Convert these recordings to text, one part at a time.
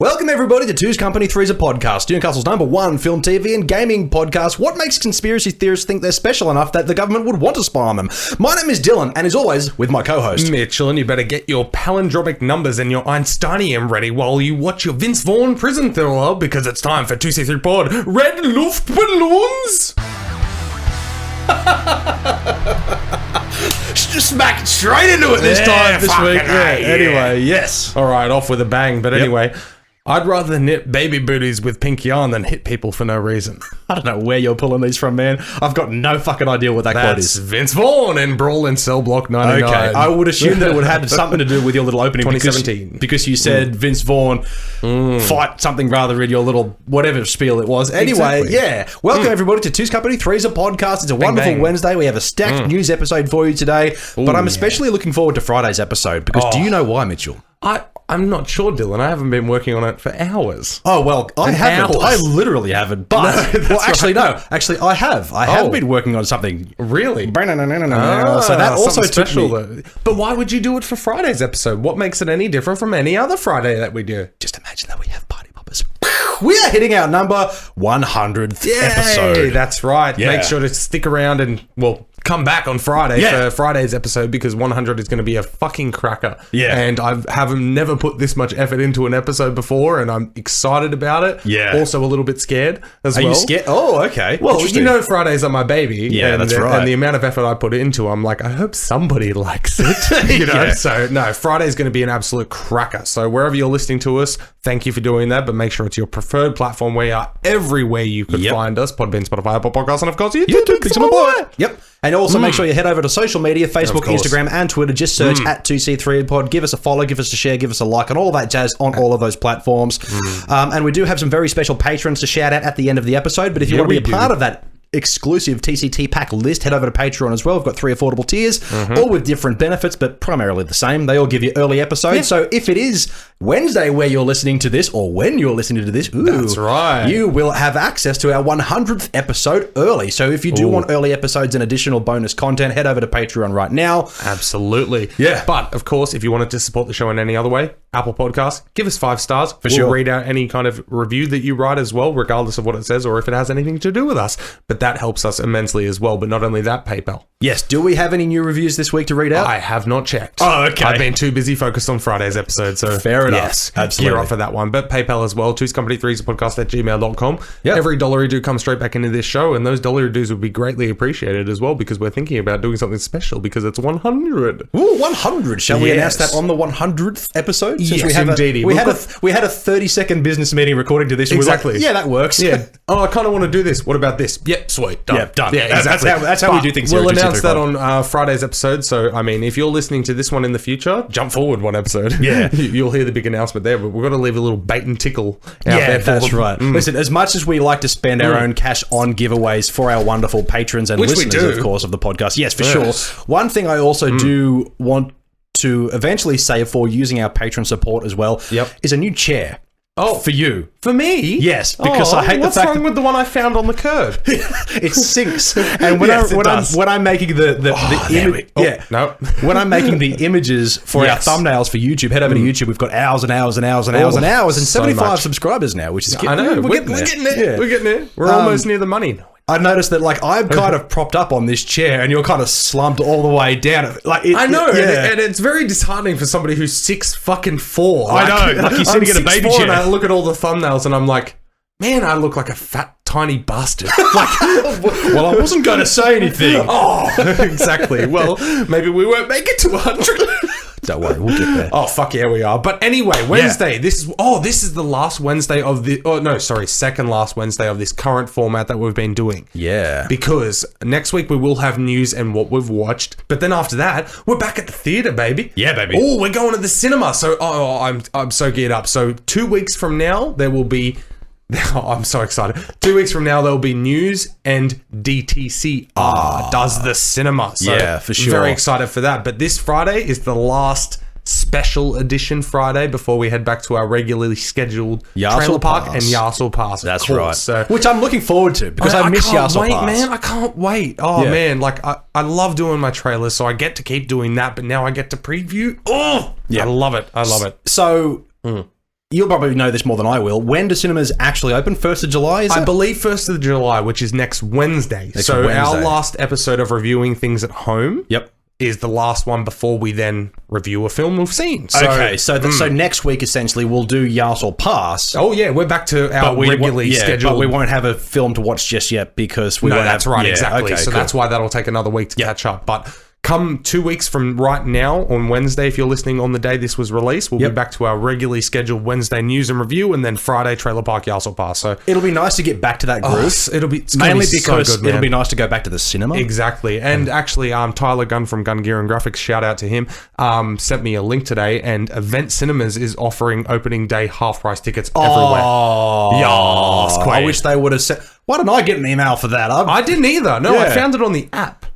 Welcome everybody to Two's Company, Three's a Podcast, Newcastle's #1 film, TV and gaming podcast. What makes conspiracy theorists think they're special enough that the government would want to spy on them? My name is Dylan, and as always, with my co-host Mitchell, and you better get your palindromic numbers and your Einsteinium ready while you watch your Vince Vaughn prison thriller, because it's time for 2C3 Pod Red Luftballons! just smacked straight into it this time this week. Anyway, yes. Alright, off with a bang, but anyway... I'd rather knit baby booties with pink yarn than hit people for no reason. I don't know where you're pulling these from, man. I've got no fucking idea what that quote is. That's Vince Vaughn in Brawl in Cell Block 99. Okay, I would assume that it would have something to do with your little opening 2017. because you said Vince Vaughn fight something rather in your little whatever spiel it was. Anyway, yeah. Welcome everybody to Two's Company, Three's a Podcast. It's a wonderful Wednesday. We have a stacked news episode for you today, but I'm especially looking forward to Friday's episode because do you know why, Mitchell? I'm not sure, Dylan. I haven't been working on it for hours. Oh, well, I haven't. I literally haven't. But, no. Actually, I have. I have been working on something. Really? So that also took me. But why would you do it for Friday's episode? What makes it any different from any other Friday that we do? Just imagine that we have party poppers. We are hitting our number 100th episode. That's right. Yeah. Make sure to stick around and, come back on Friday for Friday's episode because 100 is going to be a fucking cracker. Yeah. And I haven't never put this much effort into an episode before and I'm excited about it. Yeah. Also a little bit scared as well. Are you scared? Oh, okay. Well, you know Fridays are my baby. Yeah, that's right. And the amount of effort I put into, I'm like, I hope somebody likes it. You know? So, no, Friday's going to be an absolute cracker. So wherever you're listening to us, thank you for doing that, but make sure it's your preferred platform. We are everywhere you could find us. Podbean, Spotify, Apple Podcasts, and of course, YouTube. Yep. And also make sure you head over to social media, Facebook, Instagram, and Twitter. Just search at 2C3Pod. Give us a follow, give us a share, give us a like, and all of that jazz on all of those platforms. And we do have some very special patrons to shout out at the end of the episode. But if you want to be a part of that exclusive TCT pack list, head over to Patreon as well. We've got 3 affordable tiers, all with different benefits, but primarily the same. They all give you early episodes. So if it is Wednesday where you're listening to this, or when you're listening to this, that's right, you will have access to our 100th episode early. So if you do want early episodes and additional bonus content, head over to Patreon right now. Absolutely. Yeah. But of course, if you wanted to support the show in any other way, Apple Podcasts, give us 5 stars. We'll read out any kind of review that you write as well, regardless of what it says or if it has anything to do with us. But that helps us immensely as well. But not only that, PayPal. Yes. Do we have any new reviews this week to read out? I have not checked. Oh, okay. I've been too busy focused on Friday's episode. So fair enough. Yes, absolutely. Gear up for that one. But PayPal as well. Two's Company 3's a podcast at gmail.com. Yep. Every dollar you do comes straight back into this show. And those dollar dues would be greatly appreciated as well because we're thinking about doing something special because it's 100. Ooh, 100. Shall we announce that on the 100th episode? Since yes, indeed. We had a 30-second business meeting recording to this. Exactly. Like, yeah, that works. Yeah. Oh, I kind of want to do this. What about this? Yep, sweet. Done. Yep, done. Yeah, exactly. That's how we do things. We'll announce that on Friday's episode. So, I mean, if you're listening to this one in the future, jump forward one episode. Yeah. You'll hear the big announcement there, but we've got to leave a little bait and tickle out there. That's right. Listen, as much as we like to spend our own cash on giveaways for our wonderful patrons and listeners, of course, of the podcast, yes, for sure. One thing I also do want to eventually save for using our patron support as well is a new chair. Oh, for you. For me? Yes, because I hate the fact what's wrong with the one I found on the curb? It sinks. And when I'm making when I'm making the images for our thumbnails for YouTube, head over to YouTube. We've got hours and hours and hours and hours and hours and 75 subscribers now, which is I know. We're getting there. Yeah. We're getting there. We're almost near the money. I noticed that, like, I'm kind of propped up on this chair, and you're kind of slumped all the way down. Like, I know, and it's very disheartening for somebody who's 6'4". I know, like you're sitting in a baby chair. And I look at all the thumbnails, and I'm like, man, I look like a fat, tiny bastard. Like, well, I wasn't going to say anything. Oh, exactly. Well, maybe we won't make it to 100. Don't worry, we'll get there. Oh, fuck yeah, we are. But anyway, Wednesday. Yeah. This is the last Wednesday of the... Oh, no, sorry. Second last Wednesday of this current format that we've been doing. Yeah. Because next week we will have news and what we've watched. But then after that, we're back at the theatre, baby. Yeah, baby. Oh, we're going to the cinema. So, I'm so geared up. So 2 weeks from now, there will be... Oh, I'm so excited. 2 weeks from now, there'll be news and DTC does the cinema. So yeah, for sure. Very excited for that. But this Friday is the last special edition Friday before we head back to our regularly scheduled Trailer Park and Yassel Pass. That's right. So, which I'm looking forward to because I miss Yassel Pass. Man, I can't wait. Oh, man. Like, I love doing my trailers, so I get to keep doing that, but now I get to preview. Oh, yeah. I love it. I love it. So... you'll probably know this more than I will. When do cinemas actually open? 1st of July, is it? I believe 1st of July, which is next Wednesday. Our last episode of reviewing things at home is the last one before we then review a film we've seen. So next week, essentially, we'll do Yas or Pass. Oh, yeah, we're back to our regularly scheduled... But we won't have a film to watch just yet because we won't that's have... right, exactly. So that's why that'll take another week to catch up. But... come 2 weeks from right now on Wednesday, if you're listening on the day this was released, we'll be back to our regularly scheduled Wednesday news and review, and then Friday Trailer Park Yas or Pass. So it'll be nice to get back to that groove. It's mainly be because so good, man. It'll be nice to go back to the cinema. Exactly. And actually, Tyler Gunn from Gun Gear and Graphics, shout out to him, sent me a link today, and Event Cinemas is offering opening day half price tickets everywhere. Yes, I wish they would have said. Why didn't I get an email for that? I didn't either. No, I found it on the app.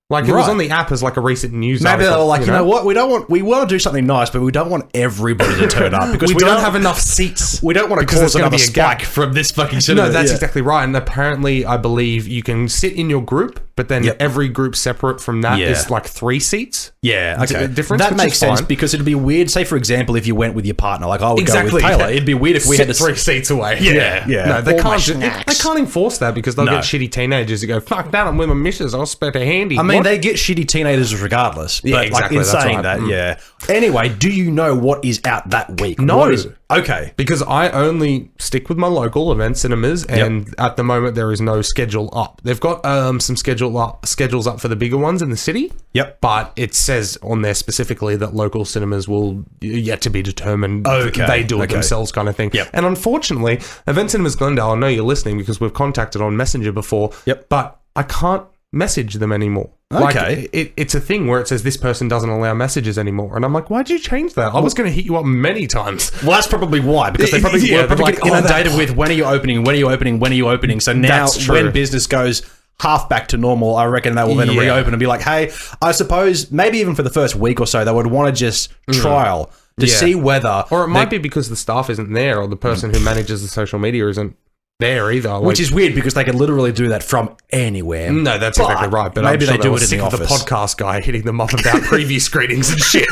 Like, it was on the app as like a recent news Maybe article. they were like, you know what, we want to do something nice, but we don't want everybody to turn up because we don't have enough seats. We don't want to cause another spike from this fucking cinema. No, that's exactly right. And apparently, I believe you can sit in your group, but then every group separate from that is like 3 seats. Yeah, okay. Difference, that makes sense because it'd be weird. Say, for example, if you went with your partner, like I would go with Taylor. It'd be weird if we had to 3 seats away. Yeah. No, they can't enforce that because they'll get shitty teenagers who go, fuck that, I'm with my missus, I'll spare a handy. I mean, they get shitty teenagers regardless. But exactly. Like, in saying that, Anyway, do you know what is out that week? No. Okay. Because I only stick with my local Event Cinemas, and at the moment there is no schedule up. They've got some schedules up for the bigger ones in the city. Yep. But it says on there specifically that local cinemas will yet to be determined. Okay. They do it themselves kind of thing. Yep. And unfortunately, Event Cinemas Glendale, I know you're listening because we've contacted on Messenger before. Yep. But I can't message them anymore. Okay. Like, it's a thing where it says this person doesn't allow messages anymore. And I'm like, why'd you change that? I was going to hit you up many times. Well, that's probably why. Because they probably were probably like, inundated with when are you opening, when are you opening, when are you opening. So now when business goes half back to normal, I reckon they will then reopen and be like, hey, I suppose maybe even for the first week or so, they would want to just trial to see whether... Or it might be because the staff isn't there or the person who manages the social media isn't there either. Which is weird because they could literally do that from anywhere. No, that's exactly right. But maybe I'm sure they do it in the office. The podcast guy hitting them up about preview screenings and shit.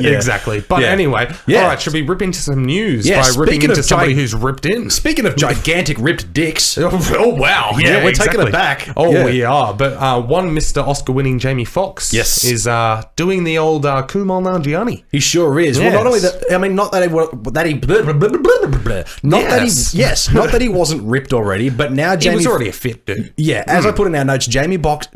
Exactly. But anyway, all right, should we rip into some news by ripping into somebody who's ripped in? Speaking of gigantic ripped dicks. Oh, wow. Yeah, we're taking it back. Oh, we are. But one Mr. Oscar-winning Jamie Foxx is doing the old Kumail Nanjiani. He sure is. Yes. Well, not only that, I mean, not that he wasn't ripped already, but now Jamie... He was already a fit dude. Yeah, as I put in our notes, Jamie Foxx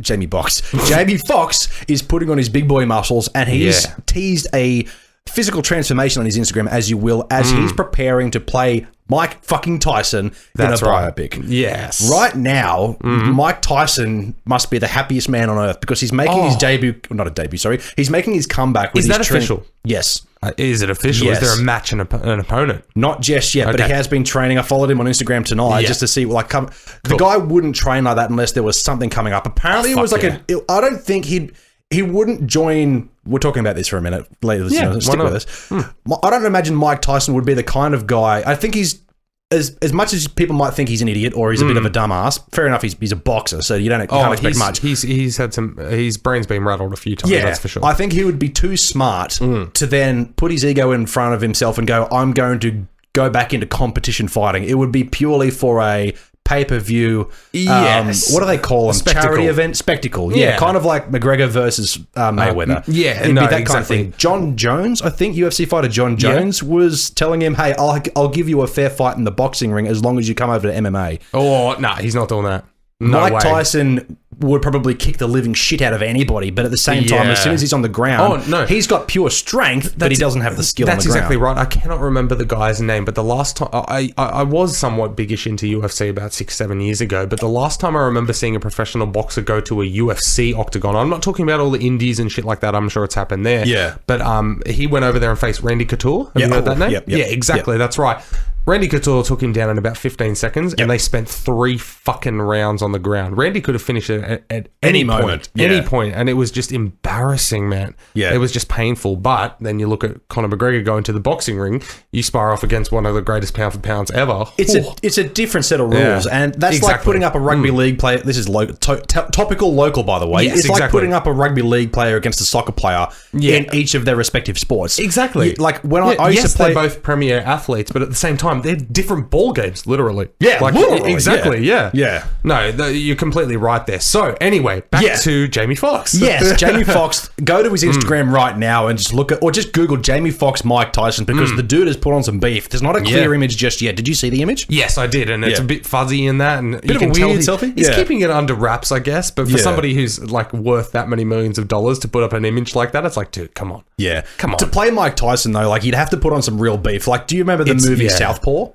is putting on his big boy muscles, and he's teased a physical transformation on his Instagram, as you will, as he's preparing to play Mike fucking Tyson in a biopic. Yes. Right now, Mike Tyson must be the happiest man on earth because he's making his debut... Not a debut, sorry. He's making his comeback with his... Is that official? Yes. Is it official? Yes. Is there a match and an opponent? Not just yet, but he has been training. I followed him on Instagram tonight just to see, like, the guy wouldn't train like that unless there was something coming up. Apparently, it was like I don't think he wouldn't join. We're talking about this for a minute later. Stick with us. I don't imagine Mike Tyson would be the kind of guy. I think he's as much as people might think he's an idiot or he's a bit of a dumbass. Fair enough. He's a boxer, so you can't expect much. He's had his brain's been rattled a few times. Yeah, that's for sure. I think he would be too smart to then put his ego in front of himself and go, I'm going to go back into competition fighting. It would be purely for a pay-per-view, what do they call them? Charity event? Spectacle. Yeah, kind of like McGregor versus Mayweather. It'd be that kind of thing. John Jones, I think UFC fighter John Jones was telling him, hey, I'll give you a fair fight in the boxing ring as long as you come over to MMA. Oh, no, he's not doing that. Mike Tyson would probably kick the living shit out of anybody, but at the same time, as soon as he's on the ground, he's got pure strength, but he doesn't have the skill on the ground. That's exactly right. I cannot remember the guy's name, but the last time... I was somewhat biggish into UFC about 6-7 years ago, but the last time I remember seeing a professional boxer go to a UFC octagon, I'm not talking about all the indies and shit like that, I'm sure it's happened there, but he went over there and faced Randy Couture. Have you heard that name? Yep. Yeah, exactly, that's right. Randy Couture took him down in about 15 seconds, and they spent 3 fucking rounds on the ground. Randy could have finished it at any moment. Any point, and it was just embarrassing, man. Yeah. It was just painful. But then you look at Conor McGregor going to the boxing ring, you spar off against one of the greatest pound for pounds ever. It's a different set of rules, and that's like putting up a rugby league player. This is topical local, by the way. Yes, it's like putting up a rugby league player against a soccer player in each of their respective sports. Exactly. Like when I used to play... they're both premier athletes, but at the same time, they're different ball games, literally. Yeah, like, literally. Exactly, yeah. No, you're completely right there. So, anyway, back to Jamie Foxx. Yes, Jamie Foxx. Go to his Instagram right now and just look at, or just Google Jamie Foxx Mike Tyson, because the dude has put on some beef. There's not a clear image just yet. Did you see the image? Yes, I did, and it's a bit fuzzy in that, and you can tell selfie. He's keeping it under wraps, I guess. But for somebody who's like worth that many millions of dollars to put up an image like that, it's like, dude, come on. Yeah, come on. To play Mike Tyson though, like you'd have to put on some real beef. Like, do you remember the movie Southpaw?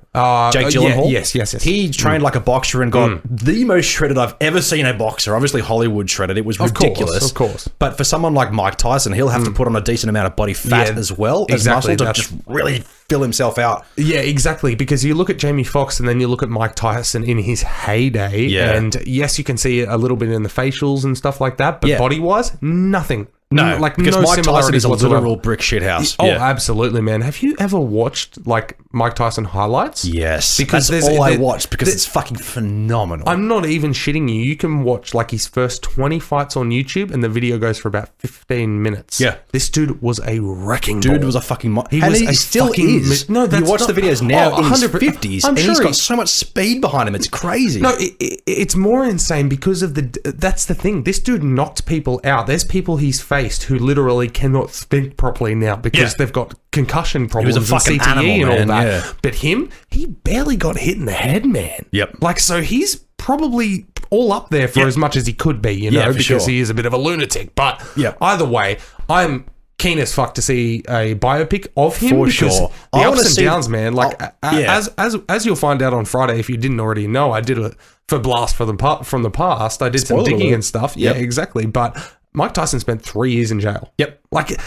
Jake Gyllenhaal. Yes. He trained like a boxer and got the most shredded I've ever seen a boxer. Obviously Hollywood shredded. It was ridiculous. Of course. But for someone like Mike Tyson, he'll have to put on a decent amount of body fat as well as muscle to just really fill himself out. Yeah, exactly. Because you look at Jamie Foxx and then you look at Mike Tyson in his heyday, and yes, you can see a little bit in the facials and stuff like that, but body-wise, nothing. No, like because no Mike Tyson is a whatsoever. literal brick shithouse. Oh, absolutely, man. Have you ever watched like Mike Tyson highlights? Yes, because that's all I watched because it's fucking phenomenal. I'm not even shitting you. You can watch like his first 20 fights on YouTube, and the video goes for about 15 minutes. Yeah, this dude was a wrecking dude. Ball. Was a fucking. He still is. No, you watch the videos now in his 50s, and sure he's got so much speed behind him. It's crazy. No, it's more insane because of that's the thing. This dude knocked people out. There's people he's faced who literally cannot think properly now because they've got concussion problems and CTE and all that. Yeah. But he barely got hit in the head, man. Yep. Like, so he's probably all up there for as much as he could be, you know, because he is a bit of a lunatic. But either way, I'm keen as fuck to see a biopic of him. For sure. The ups and downs, man. Like, as you'll find out on Friday, if you didn't already know, I did it for Blast from the Past. I did some digging and stuff. Yeah, exactly. But Mike Tyson spent 3 years in jail. Yep. Like,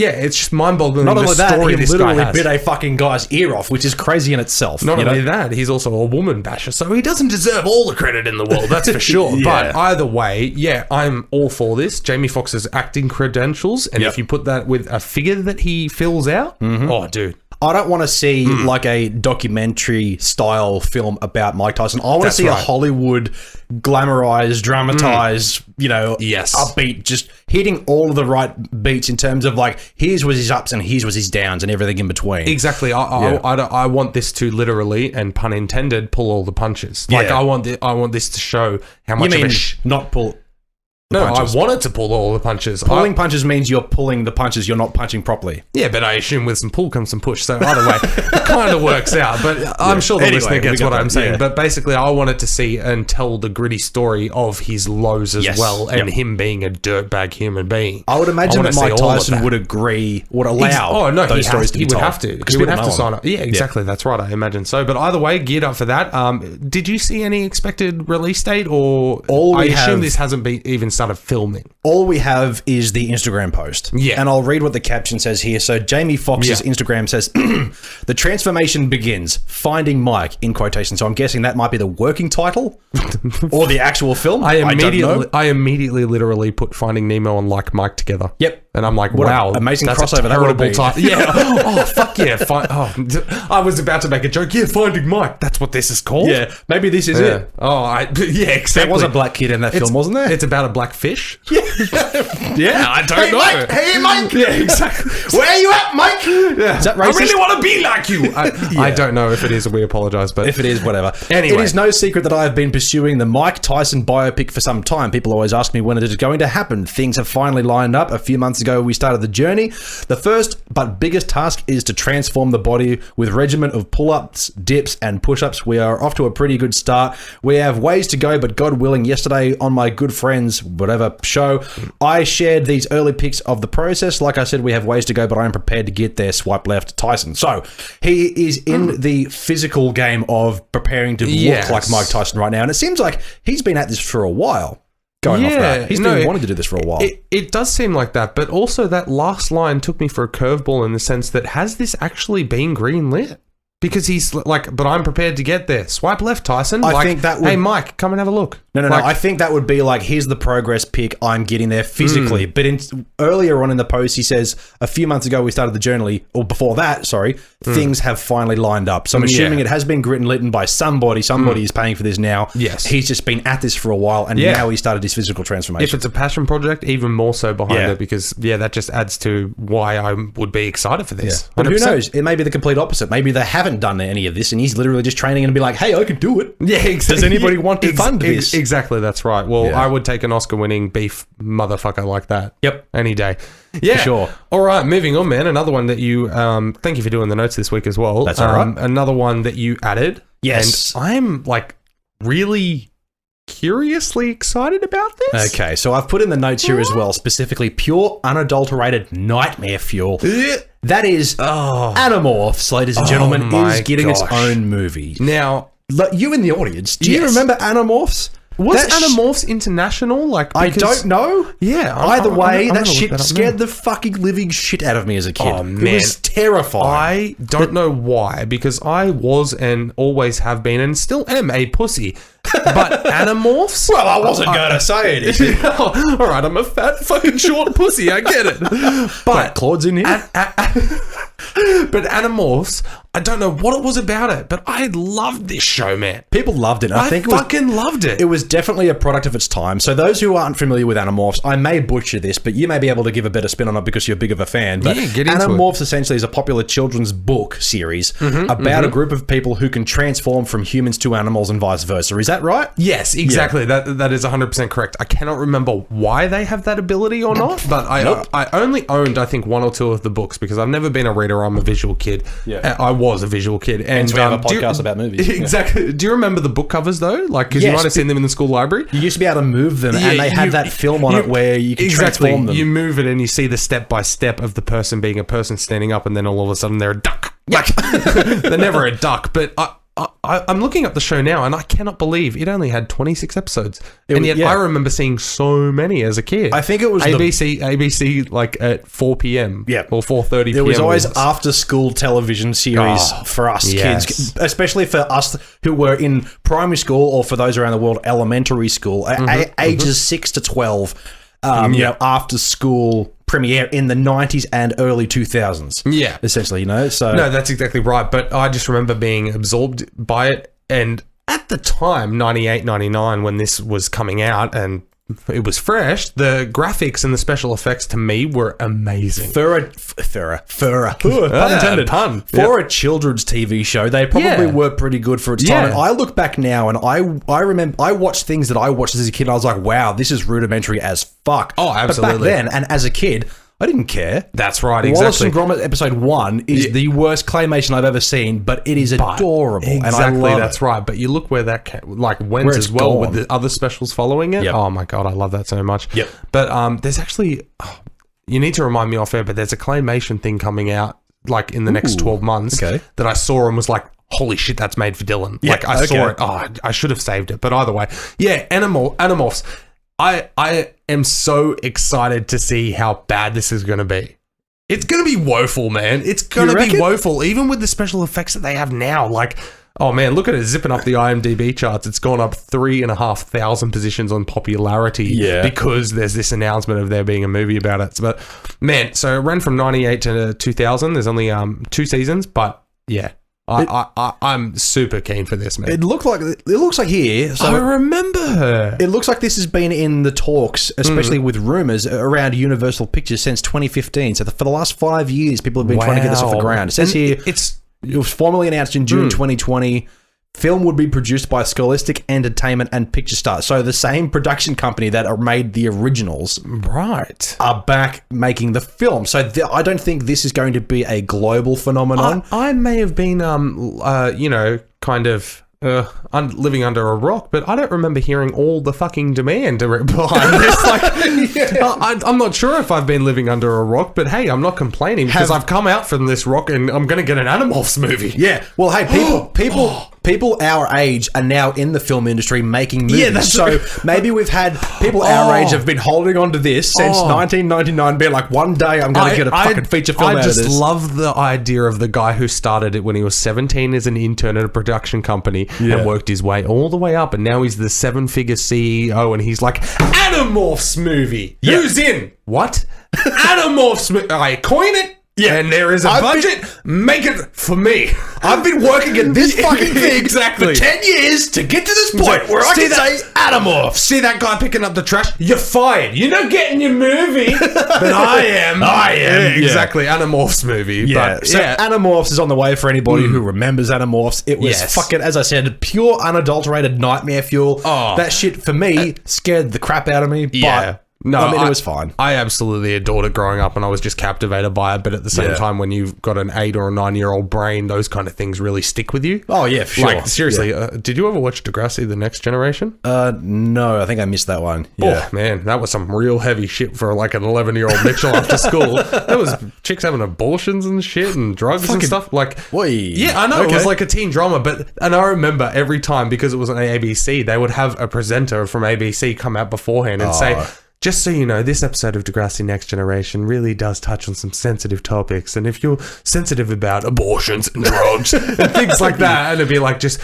it's just mind-boggling. Not only that, he literally bit a fucking guy's ear off, which is crazy in itself. Not only that, he's also a woman basher, so he doesn't deserve all the credit in the world, that's for sure. But either way, I'm all for this. Jamie Foxx's acting credentials, and if you put that with a figure that he fills out, oh, dude. I don't want to see like a documentary style film about Mike Tyson. I want to see a Hollywood glamorized, dramatized, upbeat, just hitting all of the right beats in terms of like, here's was his ups and here's was his downs and everything in between. Exactly. I want this to literally, and pun intended, pull all the punches. Like I want this to show how much you mean of a not pull. Punches. I wanted to pull all the punches. Pulling punches means you're pulling the punches, you're not punching properly. Yeah, but I assume with some pull comes some push. So either way, it kind of works out. But I'm sure the listener gets what I'm saying. Yeah. But basically, I wanted to see and tell the gritty story of his lows as well, and him being a dirtbag human being. I would imagine that Mike Tyson would allow those stories to be told. He would have to. Because he would have to sign up. Yeah, exactly. That's right. I imagine so. But either way, geared up for that. Did you see any expected release date? Or I assume this hasn't been even started filming. All we have is the Instagram post. Yeah. And I'll read what the caption says here. So Jamie Foxx's Instagram says, the transformation begins, finding Mike, in quotation. So I'm guessing that might be the working title or the actual film. I immediately literally put Finding Nemo and Like Mike together. Yep. And I'm like, wow, amazing crossover. That would have been. Yeah. Oh, fuck yeah. I was about to make a joke. Yeah, Finding Mike. That's what this is called. Yeah. Maybe this is it. Oh, exactly. There was a black kid in that film, wasn't there? It's about a black fish. Yeah. I don't know. Mike, hey, Mike. Yeah, exactly. Where are you at, Mike? Yeah. Is that racist? I really want to be like you. I don't know if it is, we apologize, but if it is, whatever. Anyway. It is no secret that I have been pursuing the Mike Tyson biopic for some time. People always ask me when it is going to happen. Things have finally lined up. A few months ago, we started the journey. The first but biggest task is to transform the body with regimen of pull-ups, dips, and push-ups. We are off to a pretty good start. We have ways to go, but God willing, yesterday on my good friends, whatever show, I shared these early pics of the process. Like I said, we have ways to go, but I am prepared to get there. Swipe left, Tyson. So he is in the physical game of preparing to look like Mike Tyson right now, and it seems like he's been at this for a while. Going off that. He's been wanting to do this for a while. It does seem like that, but also that last line took me for a curveball in the sense that, has this actually been greenlit? Because he's like, but I'm prepared to get there. Swipe left, Tyson. I think that would... Hey, Mike, come and have a look. No. I think that would be like, here's the progress pic. I'm getting there physically. But earlier on in the post, he says, a few months ago, we started the journey, or before that, things have finally lined up. So I'm assuming it has been written by somebody. Somebody is paying for this now. Yes. He's just been at this for a while, and now he started his physical transformation. If it's a passion project, even more so behind it, because, that just adds to why I would be excited for this. Yeah. But who knows? It may be the complete opposite. Maybe they haven't done any of this, and he's literally just training and be like, hey, I can do it. Yeah, exactly. Does anybody want to fund this? Exactly, that's right. Well, I would take an Oscar-winning beef motherfucker like that. Yep. Any day. Yeah. For sure. All right, moving on, man. Another one that you... thank you for doing the notes this week as well. That's all right. Another one that you added. Yes. And I'm, like, really... curiously excited about this. Okay, so I've put in the notes here as well, specifically pure, unadulterated nightmare fuel. That is Animorphs, ladies and gentlemen, is getting its own movie. Now, you in the audience, do you remember Animorphs? Was Animorphs international? Like, I don't know. Yeah. Either way, that shit scared the fucking living shit out of me as a kid. Oh, man. It was terrifying. I don't know why, because I was and always have been and still am a pussy. But Animorphs? Well, I wasn't going to say anything. All right, I'm a fat fucking short pussy. I get it. But Claude's in here. But Animorphs, I don't know what it was about it, but I loved this show, man. People loved it. I fucking loved it. It was definitely a product of its time. So those who aren't familiar with Animorphs, I may butcher this, but you may be able to give a better spin on it because you're big of a fan. But get into Animorphs essentially is a popular children's book series about a group of people who can transform from humans to animals and vice versa. Is that right? Yes, exactly. Yeah. That is 100% correct. I cannot remember why they have that ability or not, but I only owned, I think, one or two of the books because I've never been a reader. I'm a visual kid. Yeah. I was a visual kid. And we have a podcast about movies. Exactly. Yeah. Do you remember the book covers, though? Like, because you might have seen them in the school library. You used to be able to move them, and they had that film on it where you could transform them. You move it, and you see the step-by-step of the person being a person standing up, and then all of a sudden they're a duck. Like, they're never a duck, but... I'm looking up the show now, and I cannot believe it only had 26 episodes, and yet I remember seeing so many as a kid. I think it was ABC, like at 4 p.m. or 4:30 p.m. There was always after-school television series for us kids, especially for us who were in primary school, or for those around the world, elementary school, ages 6 to 12. You know, after school premiere in the 90s and early 2000s. Yeah. Essentially, you know, so... No, that's exactly right. But I just remember being absorbed by it. And at the time, 98, 99, when this was coming out and it was fresh, the graphics and the special effects to me were amazing. Pun intended. For a children's TV show, they probably were pretty good for its time. And I look back now and I remember I watched things that I watched as a kid and I was like, wow, this is rudimentary as fuck. Oh, absolutely. But back then, and as a kid, I didn't care. That's right, exactly. Wallace and Gromit episode 1 is the worst claymation I've ever seen, but it is adorable. Exactly, and I love that's right. But you look where that went as well with the other specials following it. Yep. Oh my God, I love that so much. Yep. But there's actually, you need to remind me off air, but there's a claymation thing coming out like in the next 12 months that I saw and was like, holy shit, that's made for Dylan. Like I saw it. Oh, I should have saved it. But either way, Animorphs. I am so excited to see how bad this is going to be. It's going to be woeful, man. It's going to be woeful, even with the special effects that they have now. Like, oh man, look at it zipping up the IMDb charts. It's gone up 3,500 positions on popularity because there's this announcement of there being a movie about it. But man, so it ran from 98 to 2000. There's only 2 seasons, but yeah. I'm super keen for this, man. It looks like here. So I remember her. It looks like this has been in the talks, especially with rumors around Universal Pictures since 2015. So for the last 5 years, people have been trying to get this off the ground. It says here it was formally announced in June 2020. Film would be produced by Scholastic Entertainment and Picture Start. So the same production company that made the originals are back making the film. So I don't think this is going to be a global phenomenon. I may have been, kind of living under a rock, but I don't remember hearing all the fucking demand behind this. I'm not sure if I've been living under a rock, but hey, I'm not complaining because I've come out from this rock and I'm going to get an Animorphs movie. Yeah. Well, hey, people people our age are now in the film industry making movies. Yeah, that's so maybe we've had people our age have been holding on to this since 1999, being like, one day I'm going to get a fucking feature film out of this. I just love the idea of the guy who started it when he was 17 as an intern at a production company and worked his way all the way up, and now he's the 7-figure CEO, and he's like, Animorphs movie. Yeah. Who's in? What? Animorphs movie. I coin it. Yeah, and there is a budget. Make it for me. I've been working at this fucking thing exactly for 10 years to get to this point where I can say Animorphs. See that guy picking up the trash? You're fired. You're not getting your movie. But I am. Yeah, exactly. Animorphs movie. Yeah. But, so Animorphs is on the way for anybody who remembers Animorphs. It was fucking, as I said, pure unadulterated nightmare fuel. Oh. That shit, for me, scared the crap out of me. But no, I mean, it was fine. I absolutely adored it growing up, and I was just captivated by it. But at the same time, when you've got an 8 or a 9-year-old brain, those kind of things really stick with you. Oh, yeah, for sure. Like, seriously, did you ever watch Degrassi, The Next Generation? No, I think I missed that one. Yeah. Oh, man, that was some real heavy shit for like an 11-year-old Mitchell after school. There was chicks having abortions and shit and drugs and stuff. Like, yeah, I know. Okay. It was like a teen drama, and I remember every time, because it was on ABC, they would have a presenter from ABC come out beforehand and say, just so you know, this episode of Degrassi Next Generation really does touch on some sensitive topics. And if you're sensitive about abortions and drugs and things like that, and it'd be like, just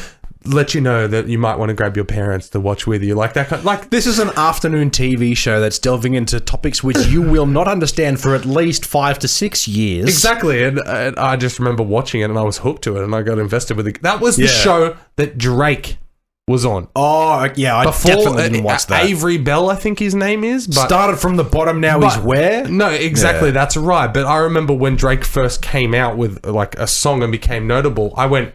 let you know that you might want to grab your parents to watch with you. Like that kind of, like, this is an afternoon TV show that's delving into topics which you will not understand for at least 5 to 6 years. Exactly. And I just remember watching it and I was hooked to it and I got invested with it. That was the show that Drake was on. Oh, yeah, I definitely didn't watch that. Avery Bell, I think his name is. But started from the bottom, now he's where? No, exactly, that's right. But I remember when Drake first came out with like a song and became notable, I went,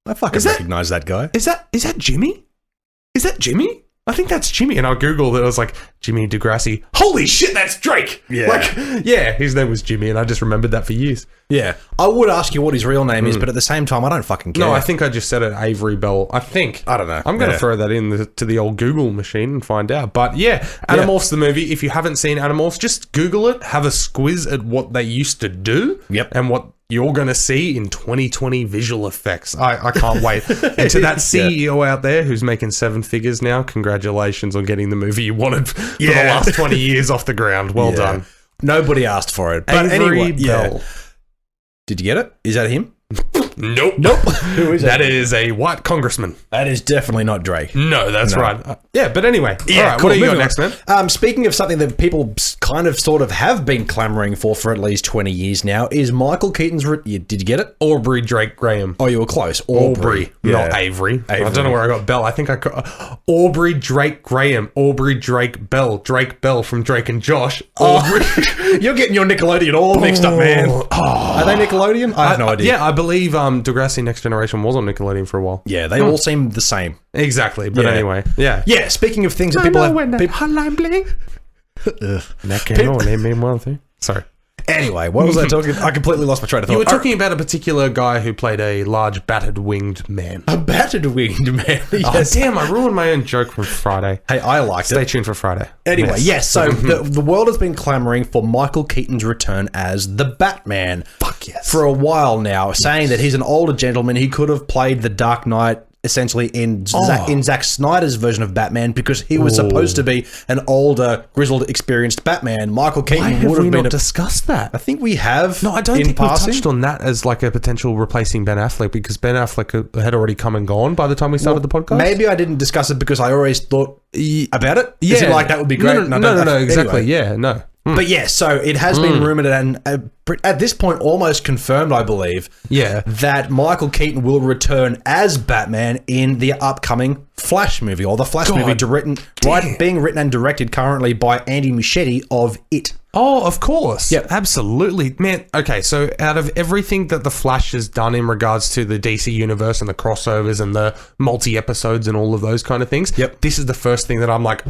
I fucking recognize that guy. Is that Jimmy? Is that Jimmy? I think that's Jimmy. And I Googled it. I was like, Jimmy Degrassi. Holy shit, that's Drake. Yeah. Like, yeah, his name was Jimmy. And I just remembered that for years. Yeah. I would ask you what his real name is, but at the same time, I don't fucking care. No, I think I just said it, Avery Bell. I think. I don't know. I'm going to throw that to the old Google machine and find out. But yeah, Animorphs the movie. If you haven't seen Animorphs, just Google it. Have a squiz at what they used to do. Yep. And what you're going to see in 2020 visual effects. I can't wait. And to that CEO out there who's making 7 figures now, congratulations on getting the movie you wanted for the last 20 years off the ground. Well done. Nobody asked for it. But Avery anyway, Bell. Did you get it? Is that him? Nope. Who is that? That is a white congressman. That is definitely not Drake. No, that's right. Yeah, but anyway. Yeah, all right, cool. What do you got next, man? Speaking of something that people kind of sort of have been clamoring for at least 20 years now, is Michael Keaton's... Did you get it? Aubrey Drake Graham. Oh, you were close. Aubrey. Not Avery. I don't know where I got Bell. I think I got Aubrey Drake Graham. Aubrey Drake Bell. Drake Bell from Drake and Josh. Aubrey. You're getting your Nickelodeon all mixed up, man. Are they Nickelodeon? I have no idea. Yeah, I believe Degrassi Next Generation was on Nickelodeon for a while. Yeah, they all seem the same. Exactly. But anyway, yeah. Yeah, speaking of things that people have... hotline bling. That can only mean one thing. Sorry. Anyway, what was I talking? I completely lost my train of thought. You were talking about a particular guy who played a large battered-winged man. A battered-winged man? Yes. Oh, damn, I ruined my own joke from Friday. Hey, I liked it. Stay tuned for Friday. Anyway, yes, so the world has been clamoring for Michael Keaton's return as the Batman. Fuck yes. For a while now, saying that he's an older gentleman. He could have played the Dark Knight essentially in Zack Snyder's version of Batman, because he was supposed to be an older, grizzled, experienced Batman. Michael Keaton would have been discussed that. I think we have. No, I don't think we touched on that as like a potential replacing Ben Affleck, because Ben Affleck had already come and gone by the time we started the podcast. Maybe I didn't discuss it because I always thought about it. Yeah, is it like that would be great? No, exactly. Anyway. Yeah, no. But yes, so it has been rumoured and at this point almost confirmed, I believe, that Michael Keaton will return as Batman in the upcoming Flash movie, or the Flash movie being written and directed currently by Andy Muschietti of It. Oh, of course. Yep. Absolutely. Man, okay, so out of everything that the Flash has done in regards to the DC universe and the crossovers and the multi-episodes and all of those kind of things, this is the first thing that I'm like,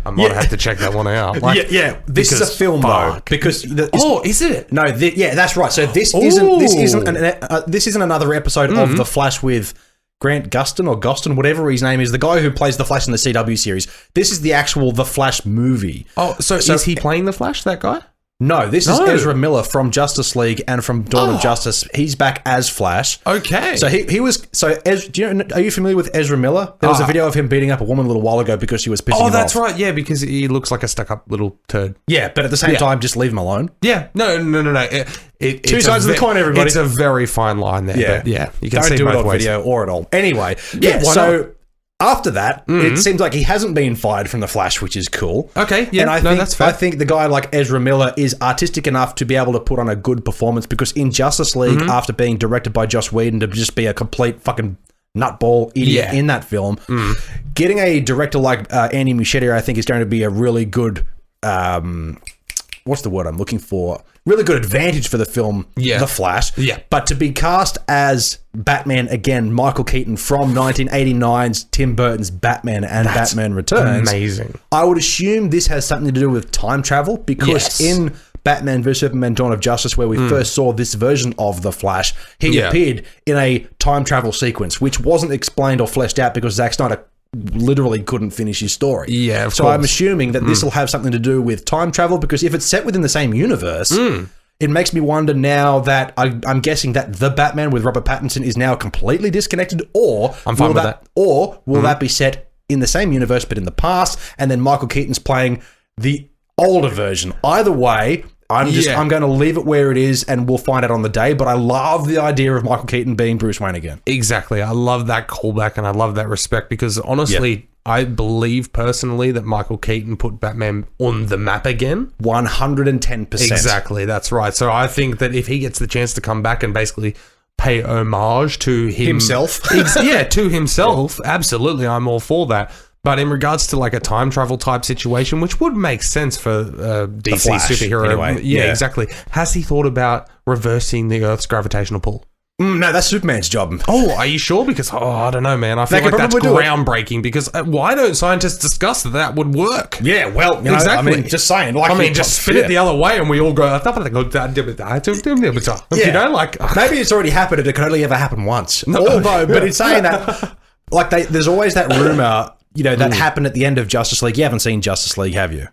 I might have to check that one out. Like, this is a film though, because is it? No, that's right. So this isn't another episode of the Flash with Grant Gustin, whatever his name is, the guy who plays the Flash in the CW series. This is the actual The Flash movie. Oh, so is he playing the Flash? That guy? No, this is Ezra Miller from Justice League and from Dawn of Justice. He's back as Flash. Okay. So he was... So, are you familiar with Ezra Miller? There was a video of him beating up a woman a little while ago because she was pissing him off. Oh, that's right. Yeah, because he looks like a stuck-up little turd. Yeah, but at the same time, just leave him alone. Yeah. No. Two sides of the coin, everybody. It's a very fine line there. Yeah. But you can Don't see do it both on ways. video or at all. Anyway, why not? After that, it seems like he hasn't been fired from The Flash, which is cool. Okay, yeah, and that's fair. I think the guy like Ezra Miller is artistic enough to be able to put on a good performance because in Justice League, after being directed by Joss Whedon to just be a complete fucking nutball idiot in that film, getting a director like Andy Muschietti, I think, is going to be a really good... what's the word I'm looking for? Really good advantage for the film, The Flash. Yeah. But to be cast as Batman again, Michael Keaton from 1989's Tim Burton's Batman and Batman Returns. Amazing. I would assume this has something to do with time travel because in Batman vs Superman Dawn of Justice, where we first saw this version of The Flash, he appeared in a time travel sequence, which wasn't explained or fleshed out because Zack Snyder literally couldn't finish his story. Yeah, of so course. I'm assuming that this will have something to do with time travel because if it's set within the same universe, it makes me wonder now that I'm guessing that the Batman with Robert Pattinson is now completely disconnected, or I'm fine with that. Or will that be set in the same universe but in the past, and then Michael Keaton's playing the older version? Either way, I'm going to leave it where it is, and we'll find out on the day. But I love the idea of Michael Keaton being Bruce Wayne again. Exactly. I love that callback, and I love that respect because honestly, I believe personally that Michael Keaton put Batman on the map again. 110%. Exactly. That's right. So I think that if he gets the chance to come back and basically pay homage to himself, to himself, absolutely, I'm all for that. But in regards to like a time travel type situation, which would make sense for DC Flash, superhero, anyway. yeah, exactly. Has he thought about reversing the Earth's gravitational pull? No, that's Superman's job. Oh, are you sure? Because, I don't know, man. I feel like that's groundbreaking because why don't scientists discuss that would work? Yeah, well, exactly. I mean, just saying. Just spin it the other way and we all go, you know, like... Maybe it's already happened and it could only ever happen once. Although, but it's saying that, like, there's always that rumor... You know, that happened at the end of Justice League. You haven't seen Justice League, have you?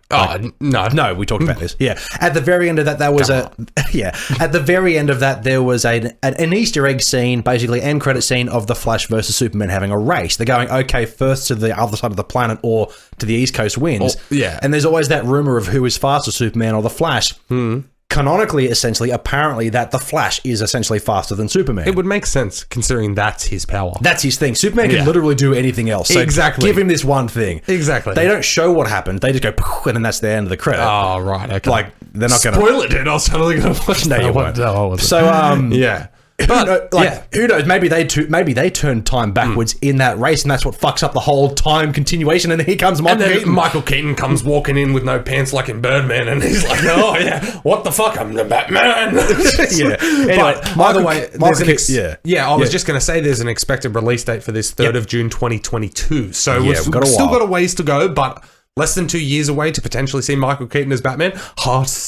No, we talked about this. Yeah. At the very end of that, there was At the very end of that, there was an Easter egg scene, basically end credit scene of the Flash versus Superman having a race. They're going, okay, first to the other side of the planet or to the East Coast wins. And there's always that rumor of who is faster, Superman or the Flash. Canonically, essentially, apparently, that the Flash is essentially faster than Superman. It would make sense, considering that's his power. That's his thing. Superman can literally do anything else. So exactly. Give him this one thing. Exactly. They don't show what happened. They just go, and then that's the end of the credit. Oh, right. Okay. Like, they're not going to... Spoil it, dude. I was totally going to watch that. No, you won't. So, yeah. But who knows? Maybe they turned time backwards in that race, and that's what fucks up the whole time continuation. And here comes Michael Keaton. Michael Keaton comes walking in with no pants like in Birdman, and he's like, "Oh yeah, what the fuck? I'm the Batman." Anyway, by the way, I was Yeah. just going to say there's an expected release date for this 3rd of June 2022. So we've still while. got a ways to go, but. Less than 2 years away to potentially see Michael Keaton as Batman.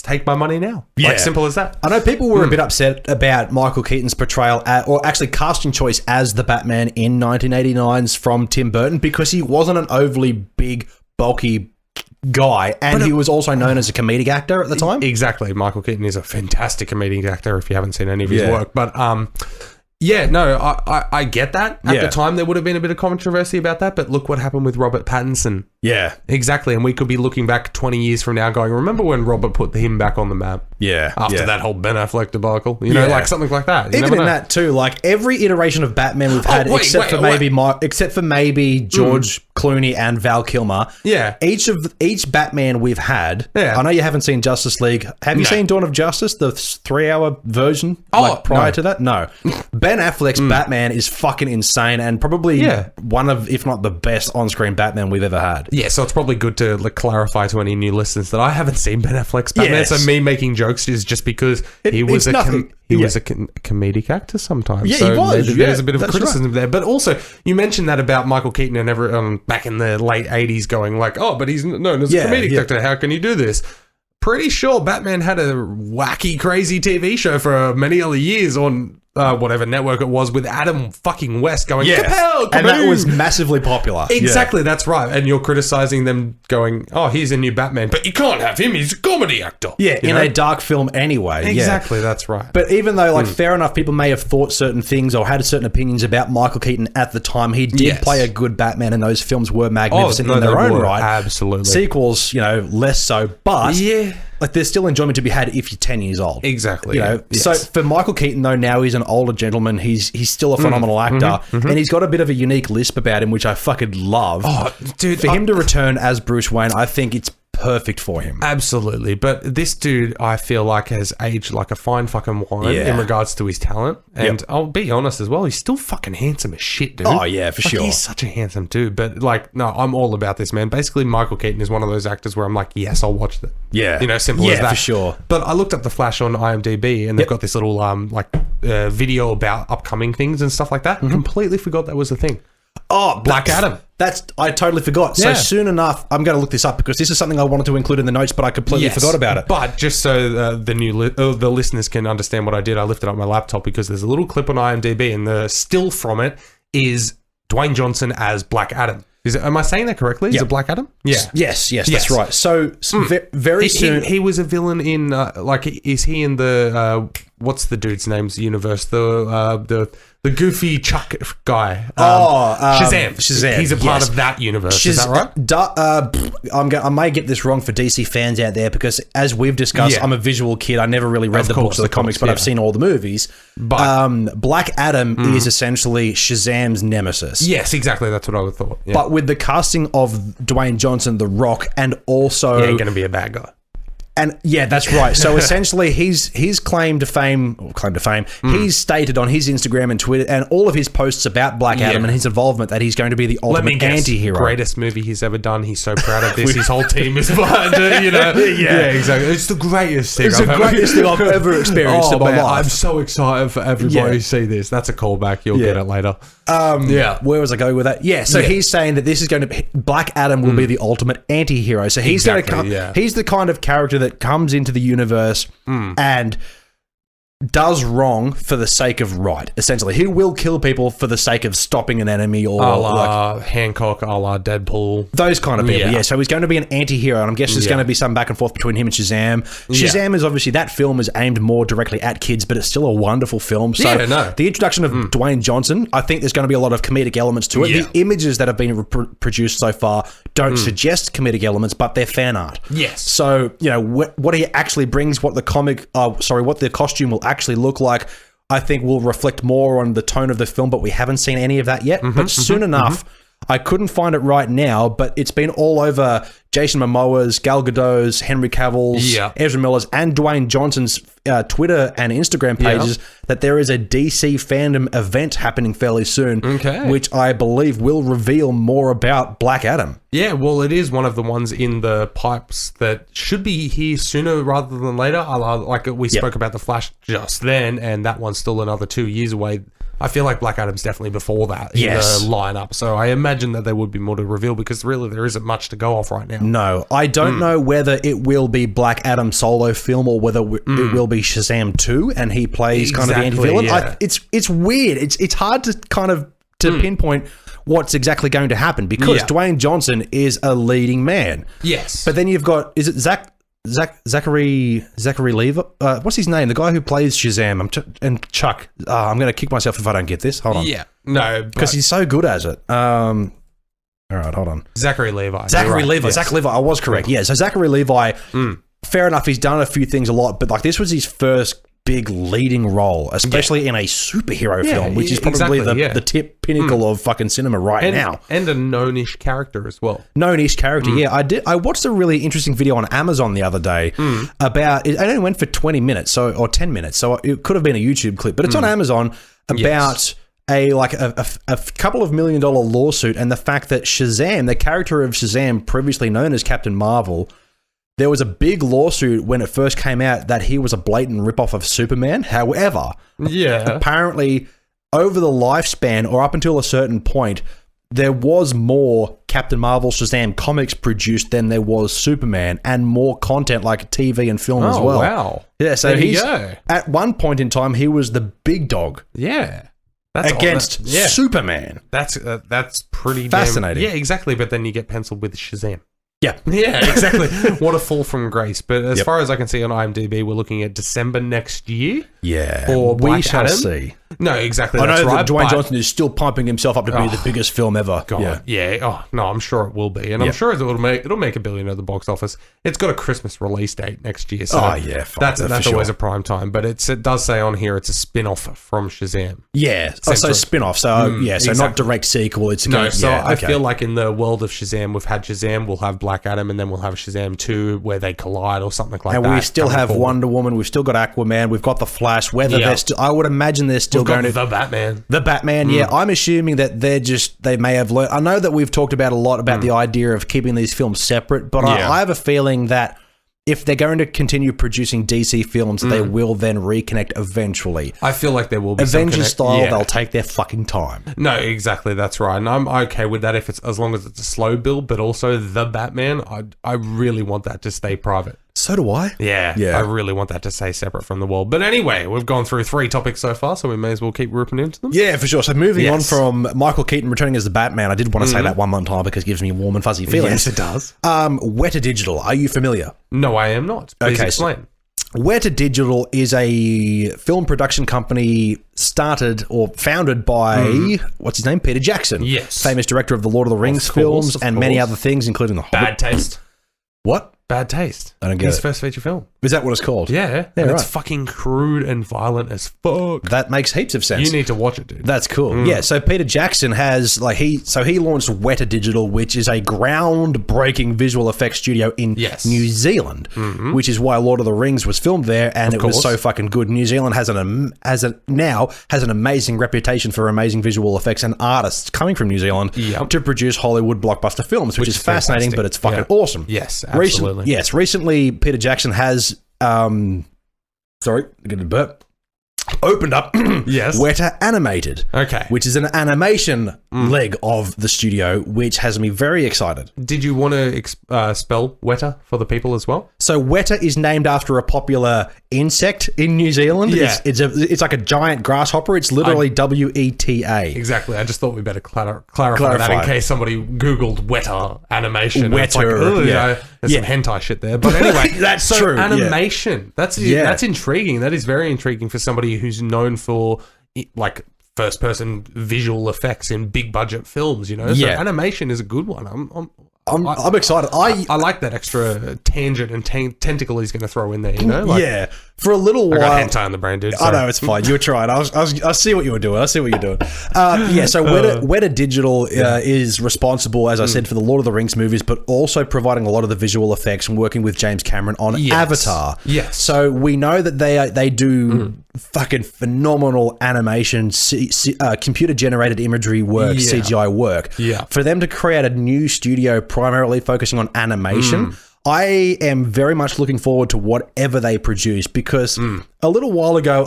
Take my money now. Like, simple as that. I know people were a bit upset about Michael Keaton's portrayal, or actually casting choice as the Batman in 1989's from Tim Burton, because he wasn't an overly big, bulky guy, and he was also known as a comedic actor at the time. Exactly. Michael Keaton is a fantastic comedic actor if you haven't seen any of his work. But, I get that. At the time, there would have been a bit of controversy about that, but look what happened with Robert Pattinson. Yeah. Exactly. And we could be looking back 20 years from now going, remember when Robert put him back on the map? Yeah. After that whole Ben Affleck debacle? You know, like something like that. Even in that too, like every iteration of Batman we've had, except for maybe George Clooney and Val Kilmer. Yeah. Each Batman we've had. Yeah. I know you haven't seen Justice League. Have you seen Dawn of Justice, the 3-hour version? Prior to that? No. Ben Affleck's Batman is fucking insane and probably one of, if not the best on-screen Batman we've ever had. Yeah, so it's probably good to clarify to any new listeners that I haven't seen Ben Affleck's Batman. Yes. So me making jokes is just because he was a comedic actor sometimes. Yeah, so he was. There's a bit of criticism there. But also, you mentioned that about Michael Keaton and everyone back in the late 80s going like, oh, but he's known as a comedic actor. How can you do this? Pretty sure Batman had a wacky, crazy TV show for many other years on whatever network it was, with Adam fucking West going, Capel, and that was massively popular. Exactly, that's right. And you're criticizing them going, oh, he's a new Batman, but you can't have him, he's a comedy actor. Yeah, in a dark film anyway. Exactly, that's right. But even though, like, fair enough, people may have thought certain things or had certain opinions about Michael Keaton at the time, he did play a good Batman, and those films were magnificent in their own right. Absolutely. Sequels, less so, but like, there's still enjoyment to be had if you're 10 years old. Exactly. So for Michael Keaton, though, now he's an older gentleman. He's still a phenomenal actor, and he's got a bit of a unique lisp about him, which I fucking love. Oh, dude. For him to return as Bruce Wayne, I think it's perfect for him. Absolutely. But this dude, I feel like, has aged like a fine fucking wine in regards to his talent. And I'll be honest as well, he's still fucking handsome as shit, dude. Oh, yeah, for sure. He's such a handsome dude. But, like, no, I'm all about this, man. Basically, Michael Keaton is one of those actors where I'm like, yes, I'll watch that. Yeah. Simple as that. Yeah, for sure. But I looked up The Flash on IMDb, and they've got this little, video about upcoming things and stuff like that. Completely forgot that was a thing. Oh, Black Adam. I totally forgot. So soon enough, I'm going to look this up because this is something I wanted to include in the notes, but I completely forgot about it. But just so the listeners can understand what I did, I lifted up my laptop because there's a little clip on IMDb, and the still from it is Dwayne Johnson as Black Adam. Am I saying that correctly? Is it Black Adam? Yeah. Yes, that's right. So very soon... He was a villain in, is he in the, what's the dude's name's universe? The goofy Chuck guy. Shazam. He's a part of that universe. Is that right? I may get this wrong for DC fans out there because, as we've discussed, I'm a visual kid. I never really read the books or the comics, but I've seen all the movies. But Black Adam is essentially Shazam's nemesis. Yes, exactly. That's what I would thought. Yeah. But with the casting of Dwayne Johnson, The Rock, and also... Yeah, he's going to be a bad guy. And yeah, that's right. So essentially, his claim to fame, he's stated on his Instagram and Twitter and all of his posts about Black Adam and his involvement that he's going to be the ultimate anti-hero. Greatest movie he's ever done. He's so proud of this. His whole team is behind it, Yeah, exactly. It's the greatest thing. It's the greatest thing I've ever experienced in my life. I'm so excited for everybody to see this. That's a callback. You'll get it later. Where was I going with that? Yeah, so he's saying that this is going to be... Black Adam will be the ultimate anti-hero. So he's going to come... He's the kind of character that comes into the universe and does wrong for the sake of right, essentially. He will kill people for the sake of stopping an enemy or... A la Hancock, a la Deadpool. Those kind of people, So he's going to be an anti-hero, and I'm guessing there's going to be some back and forth between him and Shazam. Shazam is obviously... That film is aimed more directly at kids, but it's still a wonderful film. So the introduction of Dwayne Johnson, I think there's going to be a lot of comedic elements to it. The images that have been produced so far don't suggest comedic elements, but they're fan art. Yes. So, what he actually brings, what the what the costume will actually look like, I think will reflect more on the tone of the film, but we haven't seen any of that yet. But soon enough, I couldn't find it right now, but it's been all over Jason Momoa's, Gal Gadot's, Henry Cavill's, Ezra Miller's, and Dwayne Johnson's Twitter and Instagram pages that there is a DC fandom event happening fairly soon, which I believe will reveal more about Black Adam. Yeah, well, it is one of the ones in the pipes that should be here sooner rather than later. Like we spoke about The Flash just then, and that one's still another 2 years away. I feel like Black Adam's definitely before that in the lineup. So I imagine that there would be more to reveal because really there isn't much to go off right now. No, I don't know whether it will be Black Adam solo film or whether it will be Shazam 2 and he plays kind of the anti-villain. Yeah. It's weird. It's hard to kind of pinpoint what's exactly going to happen because Dwayne Johnson is a leading man. Yes. But then you've got, is it Zachary Levi? What's his name? The guy who plays Shazam. And Chuck. I'm going to kick myself if I don't get this. Hold on. Yeah. No. Because he's so good at it. All right, hold on. Zachary Levi. Zachary Levi. I was correct. Yeah, so Zachary Levi, fair enough, he's done a few things a lot, but like this was his first big leading role, especially in a superhero film, which is probably the tip pinnacle of fucking cinema now. And a known-ish character as well. Known-ish character, I watched a really interesting video on Amazon the other day about, it only went for 20 minutes, or 10 minutes, so it could have been a YouTube clip, but it's on Amazon about a couple of $1 million lawsuit and the fact that Shazam, the character of Shazam, previously known as Captain Marvel, there was a big lawsuit when it first came out that he was a blatant ripoff of Superman. However, apparently over the lifespan or up until a certain point, there was more Captain Marvel, Shazam comics produced than there was Superman, and more content like TV and film as well. Wow. Yeah, so there you he's go. at one point in time he was the big dog Yeah. against Superman. That's pretty Fascinating. Yeah, exactly. But then you get penciled with Shazam. Yeah. Yeah, exactly. What a fall from grace. But as far as I can see on IMDb, we're looking at December next year. Yeah. For we Black shall Adam. see. No, exactly. I That's know right. that Dwayne but- Johnson is still pumping himself up to be the biggest film ever. God, yeah. Oh no, I'm sure it will be, and I'm sure it'll make $1 billion at the box office. It's got a Christmas release date next year, so that's always a prime time. But it does say on here it's a spin-off from Shazam. Yeah, so spin-off. So so exactly. not direct sequel. It's I feel like in the world of Shazam, we've had Shazam, we'll have Black Adam, and then we'll have Shazam 2 where they collide or something like that. And we still have Wonder Woman. We've still got Aquaman. We've got the Flash. Whether they're still, I would imagine they're still going to the Batman. The Batman, yeah. I'm assuming that they may have learned. I know that we've talked about a lot about the idea of keeping these films separate, but I have a feeling that if they're going to continue producing DC films, they will then reconnect eventually. I feel like there will be Avengers style. They'll take their fucking time. No, exactly. That's right, and I'm okay with that if it's as long as it's a slow build. But also the Batman, I really want that to stay private. So do I. Yeah. I really want that to stay separate from the world. But anyway, we've gone through 3 topics so far, so we may as well keep ripping into them. Yeah, for sure. So moving on from Michael Keaton returning as the Batman, I did want to say that one more time because it gives me warm and fuzzy feelings. Yes, it does. Weta Digital, are you familiar? No, I am not. Please explain. Weta Digital is a film production company started or founded by, what's his name? Peter Jackson. Yes. Famous director of the Lord of the Rings films and many other things, including The Hobbit. Bad Taste. What? Bad Taste. I don't get His it. first feature film. Is that what it's called? Yeah. Yeah, And right. it's fucking crude and violent as fuck. That makes heaps of sense. You need to watch it, dude. That's cool. Yeah, so Peter Jackson has he launched Weta Digital, which is a groundbreaking visual effects studio in New Zealand, which is why Lord of the Rings was filmed there, and it was so fucking good. New Zealand has an amazing reputation for amazing visual effects and artists coming from New Zealand to produce Hollywood blockbuster films, which is fascinating, but it's fucking awesome. Yes, absolutely. Recently Peter Jackson has sorry, get a burp. Opened up Weta Animated, which is an animation leg of the studio, which has me very excited. Did you want to spell Weta for the people as well? So Weta is named after a popular insect in New Zealand. Yeah. It's like a giant grasshopper. It's literally WETA. Exactly. I just thought we better clarify that in case somebody Googled Weta animation. Weta, it's like, there's some hentai shit there. But anyway, that's so true. Animation. That's intriguing. That is very intriguing for somebody who's known for like first person visual effects in big budget films, you know? So animation is a good one. I'm excited. I like that extra tangent and tentacle he's going to throw in there, you know? Like, for a little while. I got hentai on the brain, dude. I know, it's fine. You were trying. I see what you were doing. So Weta Digital is responsible, as I said, for the Lord of the Rings movies, but also providing a lot of the visual effects and working with James Cameron on Avatar. Yes. So we know that they do fucking phenomenal animation, computer-generated imagery work, CGI work. Yeah. For them to create a new studio primarily focusing on animation, I am very much looking forward to whatever they produce because a little while ago,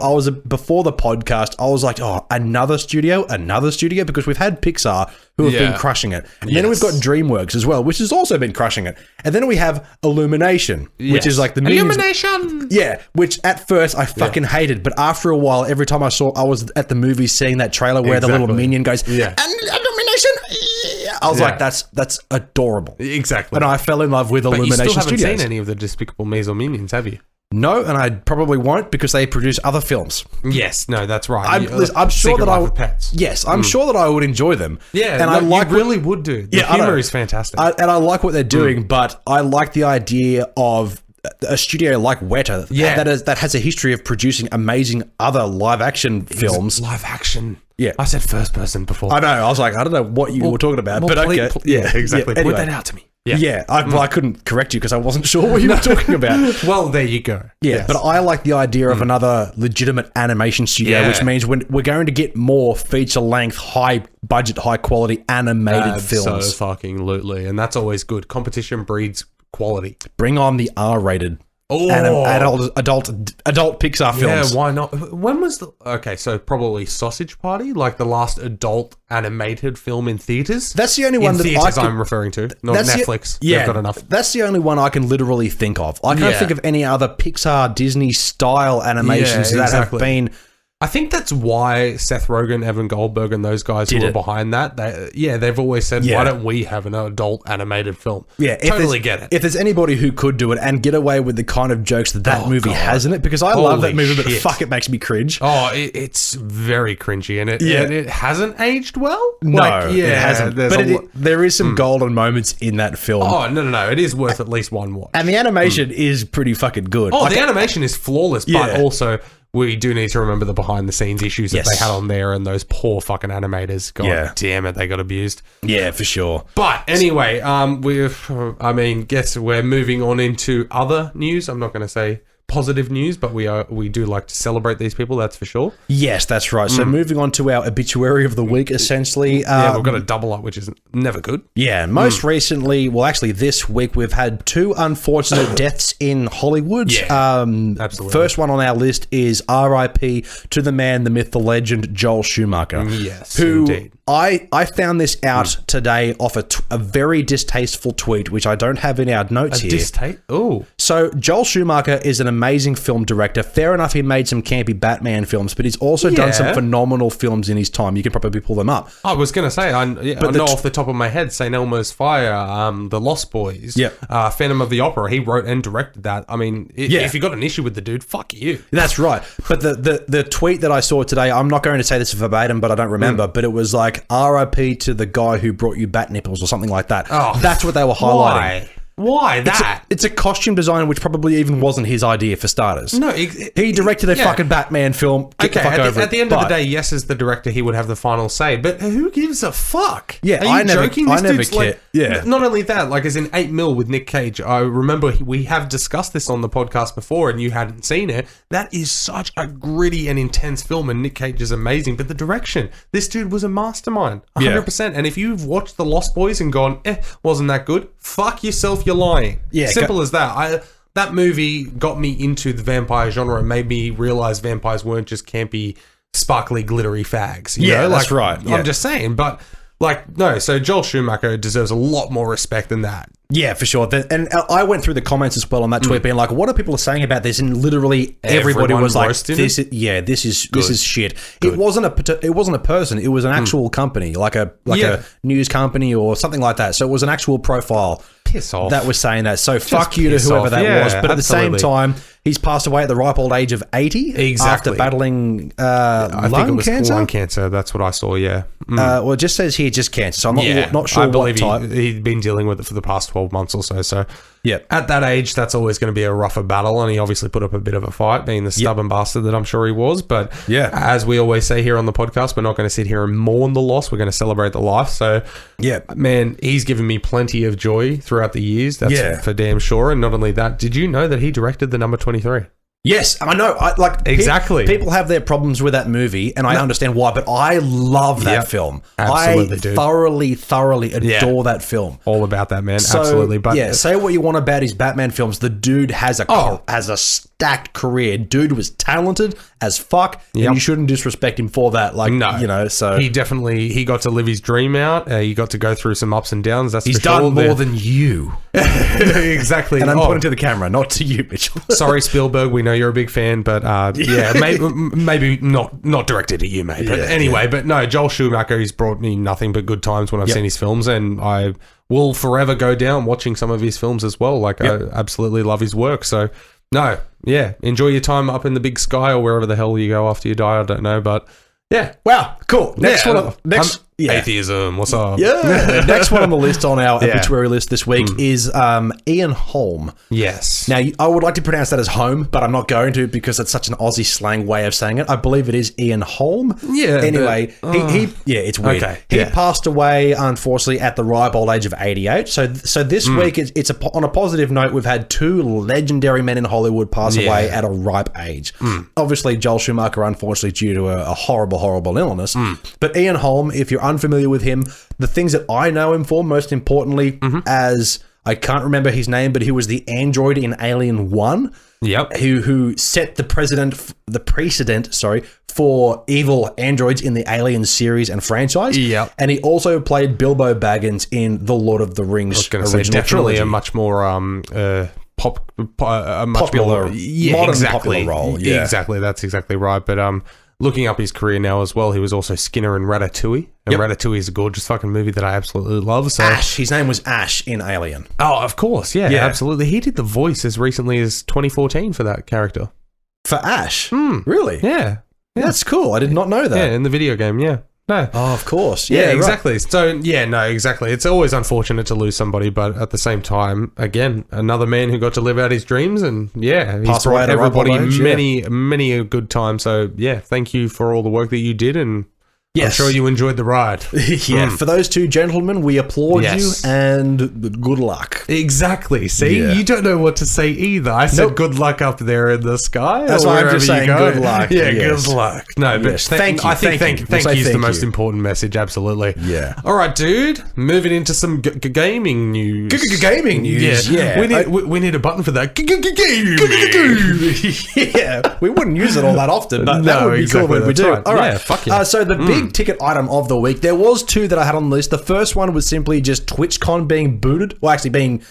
before the podcast, I was like, oh, another studio, because we've had Pixar who have been crushing it. And then we've got DreamWorks as well, which has also been crushing it. And then we have Illumination, which is like the Illumination! Yeah, which at first I fucking hated, but after a while, every time I was at the movies seeing that trailer where the little minion goes, and Illumination, I was like, that's adorable. Exactly. And I fell in love with Illumination Studios. You still haven't Studios. seen any of the Despicable Me or Minions, have you? No, and I probably won't because they produce other films. Yes, no, that's right. I'm sure that I would. Pets. Yes, I'm sure that I would enjoy them. Yeah, and I like you really would do. The humor is fantastic, and I like what they're doing. But I like the idea of a studio like Weta that has a history of producing amazing other live action films. Live action. Yeah, I said first person before. I know. I was like, I don't know what you were talking about, but okay. Exactly. Yeah, Point that out to me. Yeah, I couldn't correct you because I wasn't sure what you were talking about. Well, there you go. Yeah, but I like the idea of another legitimate animation studio, which means we're going to get more feature-length, high-budget, high-quality animated films. So fucking lootly, and that's always good. Competition breeds quality. Bring on the R-rated adult Pixar films. Yeah, why not? When was so probably Sausage Party, like the last adult animated film in theaters? That's the only one that I'm referring to, not Netflix. They've got enough. That's the only one I can literally think of. I can't think of any other Pixar, Disney style animations that have been... I think that's why Seth Rogen, Evan Goldberg, and those guys who were behind that, they've always said, why don't we have an adult animated film? Yeah, totally get it. If there's anybody who could do it and get away with the kind of jokes that movie has in it, because I love that movie, but fuck, it makes me cringe. Oh, it's very cringy, and it hasn't aged well. No, it hasn't. But there is some golden moments in that film. Oh, no. It is worth at least one watch. And the animation is pretty fucking good. Oh, the animation is flawless, but also... we do need to remember the behind-the-scenes issues that they had on there, and those poor fucking animators. God damn it, they got abused. Yeah, for sure. But anyway, guess we're moving on into other news. I'm not going to say positive news, but we do like to celebrate these people, that's for sure. Yes, that's right. So moving on to our obituary of the week, essentially. We've got a double up, which is never good. Yeah, most recently, this week, we've had 2 unfortunate deaths in Hollywood. Yeah, absolutely. First one on our list is R.I.P. to the man, the myth, the legend, Joel Schumacher. Yes, indeed. I found this out today off a very distasteful tweet, which I don't have in our notes here. Oh. So Joel Schumacher is an amazing film director. Fair enough, he made some campy Batman films, but he's also done some phenomenal films in his time. You can probably pull them up. I was going to say, I know off the top of my head, St. Elmo's Fire, The Lost Boys, Phantom of the Opera. He wrote and directed that. I mean, if you got an issue with the dude, fuck you. That's right. But the tweet that I saw today, I'm not going to say this verbatim, but I don't remember, but it was like, RIP to the guy who brought you bat nipples or something like that. Oh, that's what they were highlighting. Why that? It's a costume designer, which probably even wasn't his idea for starters. No, he directed a fucking Batman film. At the end of the day, yes, as the director, he would have the final say. But who gives a fuck? Yeah, are you joking? I never cared. Not only that, like as in 8 Mil with Nick Cage. I remember we have discussed this on the podcast before, and you hadn't seen it. That is such a gritty and intense film, and Nick Cage is amazing. But the direction, this dude was a mastermind, 100%. And if you've watched The Lost Boys and gone, wasn't that good? Fuck yourself. You're lying. Yeah, simple as that. That movie got me into the vampire genre and made me realize vampires weren't just campy, sparkly, glittery fags. You know? That's right. Yeah. I'm just saying, but no. So Joel Schumacher deserves a lot more respect than that. Yeah, for sure. And I went through the comments as well on that tweet, being like, "What are people saying about this?" And literally everybody was like, "This is shit." Good. It wasn't a person. It was an actual company, like a news company or something like that. So it was an actual profile. Piss off. That was saying that. So fuck you to whoever that was. But at the same time, he's passed away at the ripe old age of 80. Exactly. After battling I think it was cancer. Lung cancer. That's what I saw. Yeah. Well, it just says here just cancer. So I'm not sure. I believe what type. He'd been dealing with it for the past 12 months or so. So yeah, at that age, that's always going to be a rougher battle, and he obviously put up a bit of a fight, being the stubborn bastard that I'm sure he was. But as we always say here on the podcast, we're not going to sit here and mourn the loss. We're going to celebrate the life. So man, he's given me plenty of joy throughout the years. That's for damn sure. And not only that, did you know that he directed the number 23? Yes, I know. Exactly. People have their problems with that movie, and I understand why. But I love that film. Absolutely, dude. Thoroughly adore that film. All about that, man. Absolutely. But say what you want about his Batman films. The dude has a stacked career. Dude was talented as fuck, and you shouldn't disrespect him for that. So he got to live his dream out. He got to go through some ups and downs. That's he's done more than you. Exactly. And I'm pointing to the camera, not to you, Mitchell. Sorry, Spielberg. We know you're a big fan, but maybe not directed at you, mate. But anyway, but no, Joel Schumacher, he's brought me nothing but good times when I've seen his films, and I will forever go down watching some of his films as well. Like I absolutely love his work. So no, enjoy your time up in the big sky or wherever the hell you go after you die. I don't know, but wow, cool. Next one. Atheism. What's up? Yeah. Next one on the list on our obituary list this week is Ian Holm. Yes. Now, I would like to pronounce that as home, but I'm not going to because it's such an Aussie slang way of saying it. I believe it is Ian Holm. Yeah. Anyway, it's weird. Okay. He passed away, unfortunately, at the ripe old age of 88. So this week, it's on a positive note. We've had 2 legendary men in Hollywood pass away at a ripe age. Obviously, Joel Schumacher, unfortunately, due to a horrible illness. But Ian Holm, if you're unfamiliar with him, the things that I know him for, most importantly, as I can't remember his name, but he was the android in Alien 1. Yep. Who set the precedent for evil androids in the Alien series and franchise. Yep. And he also played Bilbo Baggins in the Lord of the Rings I was going to original say, definitely trilogy. a much more Popular, modern popular role. Yeah. Exactly. That's exactly right. But looking up his career now as well, he was also Skinner in Ratatouille. And Ratatouille is a gorgeous fucking movie that I absolutely love. So Ash. His name was Ash in Alien. Oh, of course. Yeah, absolutely. He did the voice as recently as 2014 for that character. For Ash? Really? Yeah. That's cool. I did not know that. Yeah, in the video game, yeah. No. Oh, of course. Yeah, right. exactly. So, exactly. It's always unfortunate to lose somebody, but at the same time, again, another man who got to live out his dreams, and he's brought everybody many a good time. So, thank you for all the work that you did, and I'm sure you enjoyed the ride. For those two gentlemen, we applaud you and good luck. Exactly. See, you don't know what to say either. I said good luck up there in the sky. That's why I'm just saying good luck. Yeah, good luck. No, but thank you. I think thank you is the most important message. Absolutely. Yeah. All right, dude. Moving into some gaming news. Gaming news. Yeah. We need a button for that. Yeah. We wouldn't use it all that often, but that would be cool when we do. Right. All right. Yeah, fuck yeah. So the big ticket item of the week, there was two that I had on the list. The first one was simply just TwitchCon being booted, well, actually being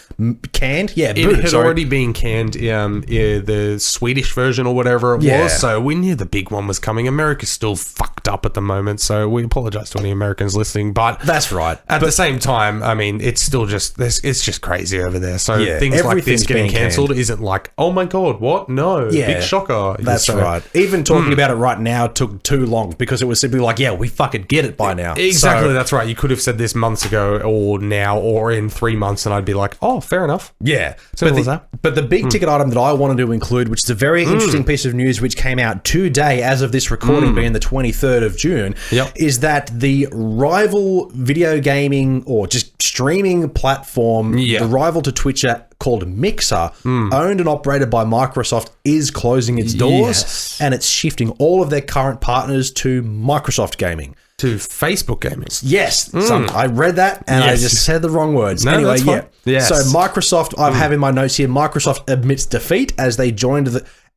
canned. Yeah, booted, it had already been canned, the Swedish version or whatever it was, so we knew the big one was coming. America's still fucked up at the moment, so we apologize to any Americans listening, but that's right. At the same time, I mean, it's still just, it's just crazy over there. So things like this getting cancelled isn't like, oh my God, what? No, big shocker. That's right. Even talking about it right now took too long because it was simply like, we fucking get it by now. Exactly, that's right. You could have said this months ago or now or in 3 months and I'd be like, oh, fair enough. Yeah. But the big ticket item that I wanted to include, which is a very interesting piece of news which came out today as of this recording being the 23rd of June, is that the rival video gaming or just streaming platform, the rival to Twitch called Mixer, owned and operated by Microsoft, is closing its doors and it's shifting all of their current partners to Microsoft Gaming. To Facebook Gaming. Yes. So I read that and I just said the wrong words. No, anyway, that's fine. Yes. So Microsoft, I have in my notes here, Microsoft admits defeat as they joined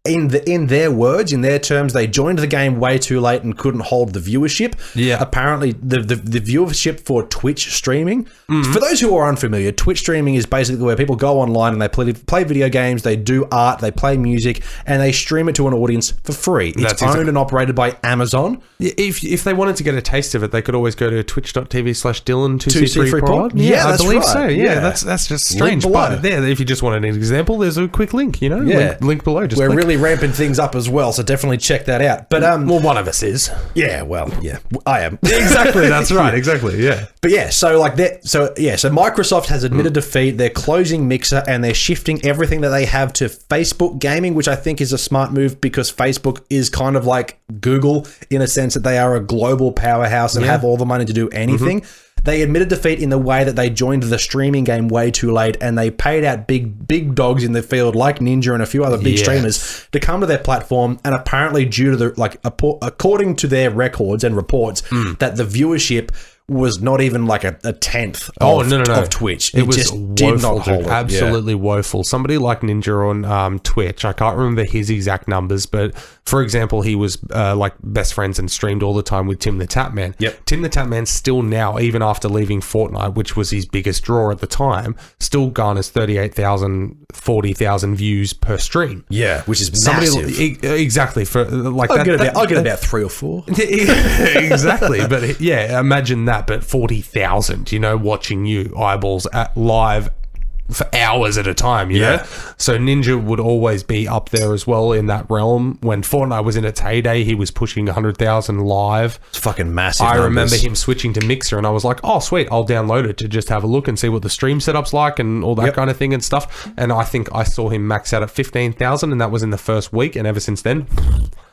in their words, in their terms, they joined the game way too late and couldn't hold the viewership. Yeah. Apparently, the viewership for Twitch streaming, for those who are unfamiliar, Twitch streaming is basically where people go online and they play video games, they do art, they play music, and they stream it to an audience for free. It's owned and operated by Amazon. If they wanted to get a taste of it, they could always go to twitch.tv/Dylan2C3pod. Yeah, I believe right. so. Yeah, that's just strange. But there, if you just wanted an example, there's a quick link, link below. Just We're really ramping things up as well, so definitely check that out. But well, one of us is. Yeah, well, I am. Exactly, that's right. Exactly, yeah. But so Microsoft has admitted defeat. They're closing Mixer and they're shifting everything that they have to Facebook Gaming, which I think is a smart move because Facebook is kind of like Google in a sense that they are a global powerhouse and have all the money to do anything. They admitted defeat in the way that they joined the streaming game way too late and they paid out big dogs in the field like Ninja and a few other big streamers to come to their platform, and apparently due to according to their records and reports that the viewership was not even like a tenth of Twitch. It just woeful, did not hold it. Absolutely woeful. Somebody like Ninja on Twitch, I can't remember his exact numbers, but for example, he was like best friends and streamed all the time with Tim the Tatman. Yep. Tim the Tatman still now, even after leaving Fortnite, which was his biggest draw at the time, still garners 38,000, 40,000 views per stream. Yeah, which is massive. Exactly. For like I'll get about 3 or 4. Exactly. But imagine that. But 40,000, watching you eyeballs at live for hours at a time, you know? So Ninja would always be up there as well in that realm. When Fortnite was in its heyday, he was pushing 100,000 live. It's fucking massive. I remember him switching to Mixer and I was like, oh, sweet, I'll download it to just have a look and see what the stream setup's like and all that kind of thing and stuff. And I think I saw him max out at 15,000 and that was in the first week. And ever since then,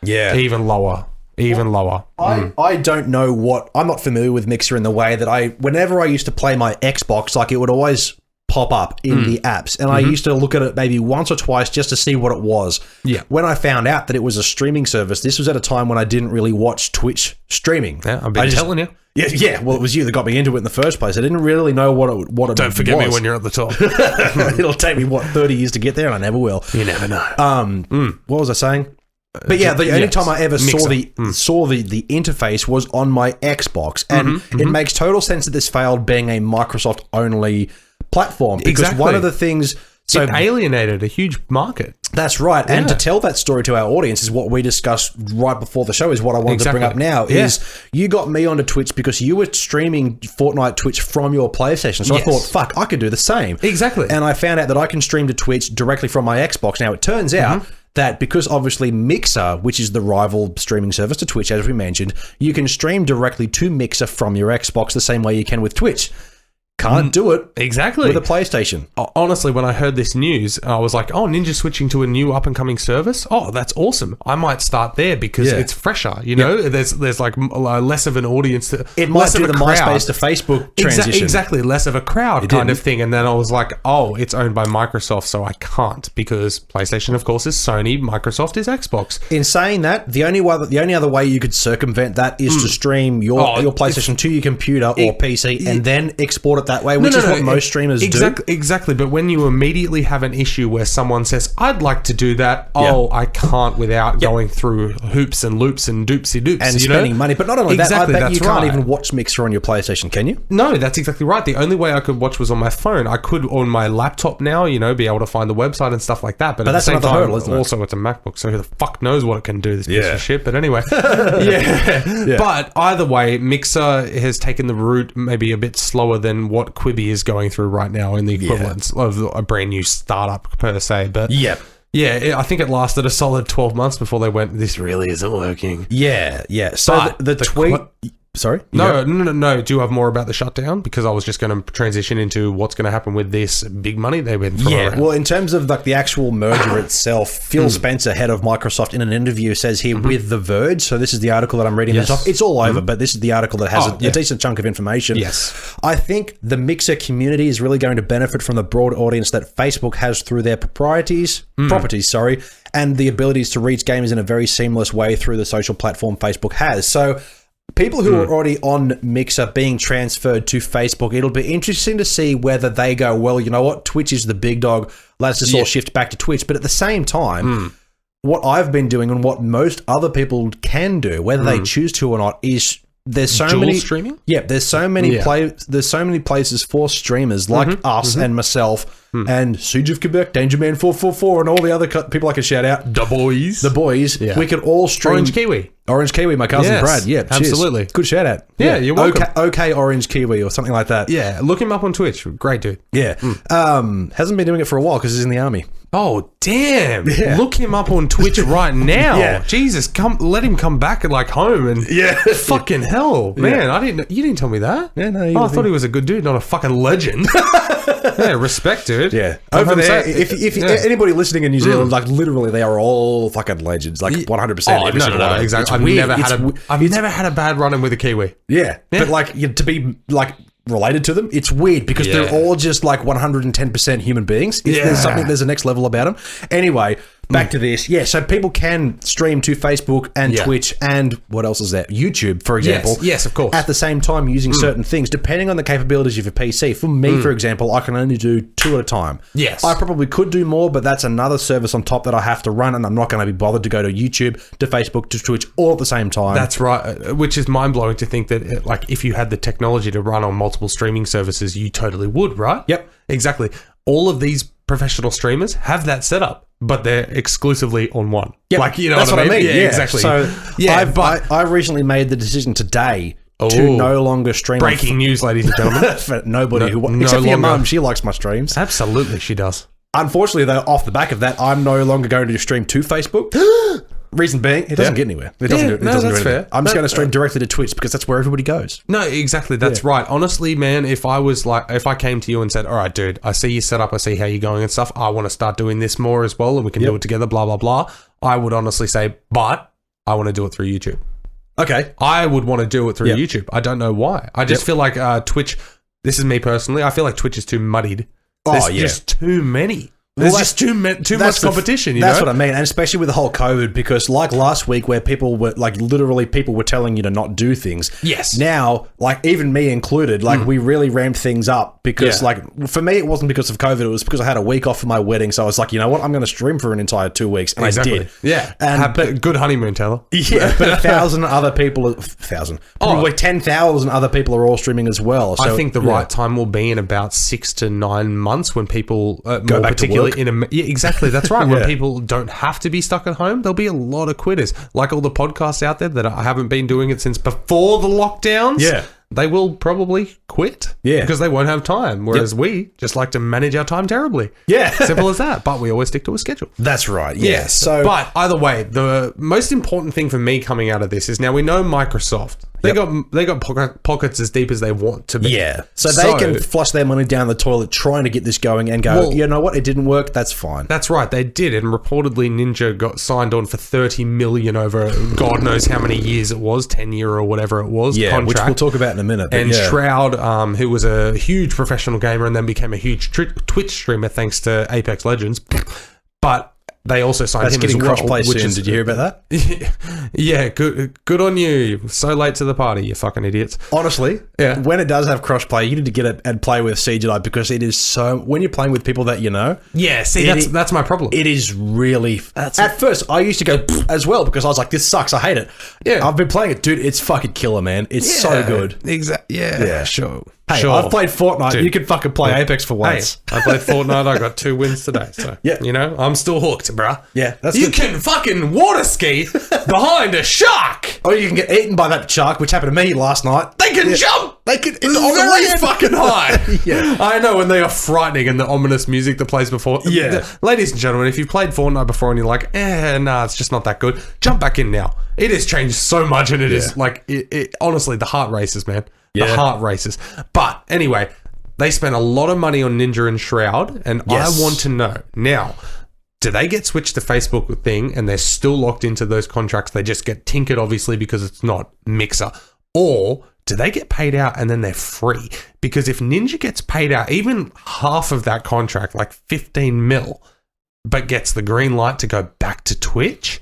even lower. Even lower. I don't know I'm not familiar with Mixer in the way that whenever I used to play my Xbox, like it would always pop up in the apps, and I used to look at it maybe once or twice just to see what it was. Yeah. When I found out that it was a streaming service, this was at a time when I didn't really watch Twitch streaming. Yeah, I've been telling you. Yeah. Well, it was you that got me into it in the first place. I didn't really know what it was. Don't forget me when you're at the top. It'll take me 30 years to get there, and I never will. You never know. What was I saying? But yeah, the only time I ever saw the interface was on my Xbox, and it makes total sense that this failed being a Microsoft only platform, because one of the things it alienated a huge market. That's right. And to tell that story to our audience is what we discussed right before the show, is what I wanted to bring up now, is you got me onto Twitch because you were streaming Fortnite Twitch from your PlayStation. So I thought, fuck, I could do the same. Exactly. And I found out that I can stream to Twitch directly from my Xbox. Now, it turns out that because obviously Mixer, which is the rival streaming service to Twitch, as we mentioned, you can stream directly to Mixer from your Xbox the same way you can with Twitch. Can't do it exactly with a PlayStation. Honestly, when I heard this news, I was like, oh, Ninja's switching to a new up-and-coming service? Oh, that's awesome. I might start there because it's fresher, you know? There's like less of an audience. It might do the MySpace to Facebook transition. Exactly, less of a crowd kind of thing. And then I was like, oh, it's owned by Microsoft, so I can't, because PlayStation, of course, is Sony, Microsoft is Xbox. In saying that, the only other way you could circumvent that is to stream your PlayStation to your computer or PC and then export it that way, which is what most streamers do. Exactly, but when you immediately have an issue where someone says, I'd like to do that, I can't without going through hoops and loops and doopsy doops. And spending money. But not only that, I bet you can't even watch Mixer on your PlayStation, can you? No, that's exactly right. The only way I could watch was on my phone. I could on my laptop now, be able to find the website and stuff like that. But at that's the same another time, hurdle, isn't it? Also, it's a MacBook, so who the fuck knows what it can do, this piece of shit. But anyway, But either way, Mixer has taken the route maybe a bit slower than what Quibi is going through right now in the equivalence of a brand new startup per se. But I think it lasted a solid 12 months before they went, this really isn't working. So the tweet... Sorry? No. Do you have more about the shutdown? Because I was just going to transition into what's going to happen with this big money they've been throwing around. Well, in terms of like the actual merger itself, Phil Spencer, head of Microsoft, in an interview says here with The Verge, so this is the article that I'm reading this off. It's all over, but this is the article that has a decent chunk of information. Yes. I think the Mixer community is really going to benefit from the broad audience that Facebook has through their properties, and the abilities to reach gamers in a very seamless way through the social platform Facebook has. So people who are already on Mixer being transferred to Facebook, it'll be interesting to see whether they go, well, you know what, Twitch is the big dog, let's just all shift back to Twitch. But at the same time, what I've been doing and what most other people can do, whether they choose to or not, is there's so dual many streaming? There's so many there's so many places for streamers like us and myself and Siege of Quebec, Danger Man 444, and all the other people I can shout out. The boys. Yeah. We could all stream. Orange Kiwi, my cousin Brad. Yeah, absolutely. Cheers. Good shout out. Yeah, you're welcome. Okay, Orange Kiwi or something like that. Yeah, look him up on Twitch. Great dude. Yeah. Hasn't been doing it for a while because he's in the army. Oh, damn. Yeah. Look him up on Twitch right now. Jesus, let him come back like home and fucking hell. Man, you didn't tell me that. Yeah, no. I thought he was a good dude, not a fucking legend. Respect, dude. Yeah. Over there, if anybody listening in New Zealand, like literally they are all fucking legends, like 100%. No, exactly. I've never had a bad run-in with a Kiwi. Yeah. But like to be like related to them, it's weird because they're all just like 110% human beings. There's a next level about them. Anyway, back to this. Yeah, so people can stream to Facebook and Twitch and what else is there? YouTube, for example. Yes, of course. At the same time using certain things, depending on the capabilities of your PC. For me, for example, I can only do 2 at a time. Yes. I probably could do more, but that's another service on top that I have to run, and I'm not going to be bothered to go to YouTube, to Facebook, to Twitch all at the same time. That's right, which is mind-blowing to think that like if you had the technology to run on multiple streaming services, you totally would, right? Yep. Exactly. All of these professional streamers have that set up, but they're exclusively on one. Yeah, like, you know that's what I mean. Yeah, exactly. So I recently made the decision today to no longer stream. Breaking news, ladies and gentlemen. For nobody except for your mum, she likes my streams. Absolutely, she does. Unfortunately, though, off the back of that, I'm no longer going to stream to Facebook. Reason being, it doesn't get anywhere. It doesn't do anything. Fair. I'm just going to stream directly to Twitch because that's where everybody goes. No, exactly. That's right. Honestly, man, if I came to you and said, all right, dude, I see you set up, I see how you're going and stuff, I want to start doing this more as well and we can do it together, blah, blah, blah, I would honestly say, but I want to do it through YouTube. Okay. I would want to do it through YouTube. I don't know why. I just feel like Twitch, this is me personally, I feel like Twitch is too muddied. There's just too many. There's just too much competition, That's what I mean. And especially with the whole COVID, because like last week where people were like literally people were telling you to not do things. Yes. Now, like even me included, like we really ramped things up because like for me, it wasn't because of COVID. It was because I had a week off for my wedding. So I was like, you know what? I'm going to stream for an entire 2 weeks. And I did. Yeah. And good honeymoon, Taylor. Yeah. But 1,000 other people, probably 10,000 other people are all streaming as well. So, I think the right time will be in about 6 to 9 months when people go back to work. Yeah, exactly. That's right. When people don't have to be stuck at home, there'll be a lot of quitters. Like all the podcasts out there that I haven't been doing it since before the lockdowns. Yeah. They will probably quit. Yeah. Because they won't have time. Whereas we just like to manage our time terribly. Yeah. Simple as that. But we always stick to a schedule. That's right. Yeah. But either way, the most important thing for me coming out of this is now we know Microsoft. They got pockets as deep as they want to be. Yeah. So they can flush their money down the toilet trying to get this going and go, you know what, it didn't work, that's fine. That's right, they did. And reportedly Ninja got signed on for $30 million over God knows how many years it was, 10-year or whatever it was. Yeah, contract. which we'll talk about in a minute. And Shroud, who was a huge professional gamer and then became a huge Twitch streamer thanks to Apex Legends. But they also signed him as well. Crossplay soon. Did you hear about that? Yeah, good on you. So late to the party, you fucking idiots. Honestly, when it does have crossplay, you need to get it and play with CGI because it is so... When you're playing with people that you know... Yeah, see, that's my problem. It is really... At first, I used to go as well because I was like, this sucks, I hate it. Yeah. I've been playing it, dude, it's fucking killer, man. It's so good. Exactly. Yeah, sure. Hey, I've played Fortnite. Dude, you can fucking play Apex for once. Hey, I played Fortnite. I got 2 wins today. So, you know, I'm still hooked, bruh. Yeah, that's You can fucking water ski behind a shark. Or you can get eaten by that shark, which happened to me last night. They can jump. They can very fucking high. Yeah. I know, when they are frightening and the ominous music that plays before. Yeah. Ladies and gentlemen, if you've played Fortnite before and you're like, nah, it's just not that good, jump back in now. It has changed so much and it is like, it honestly, the heart races, man. The heart races. But anyway, they spent a lot of money on Ninja and Shroud, and I want to know now, do they get switched to Facebook thing and they're still locked into those contracts? They just get tinkered, obviously, because it's not Mixer. Or do they get paid out and then they're free? Because if Ninja gets paid out, even half of that contract, like 15 mil, but gets the green light to go back to Twitch,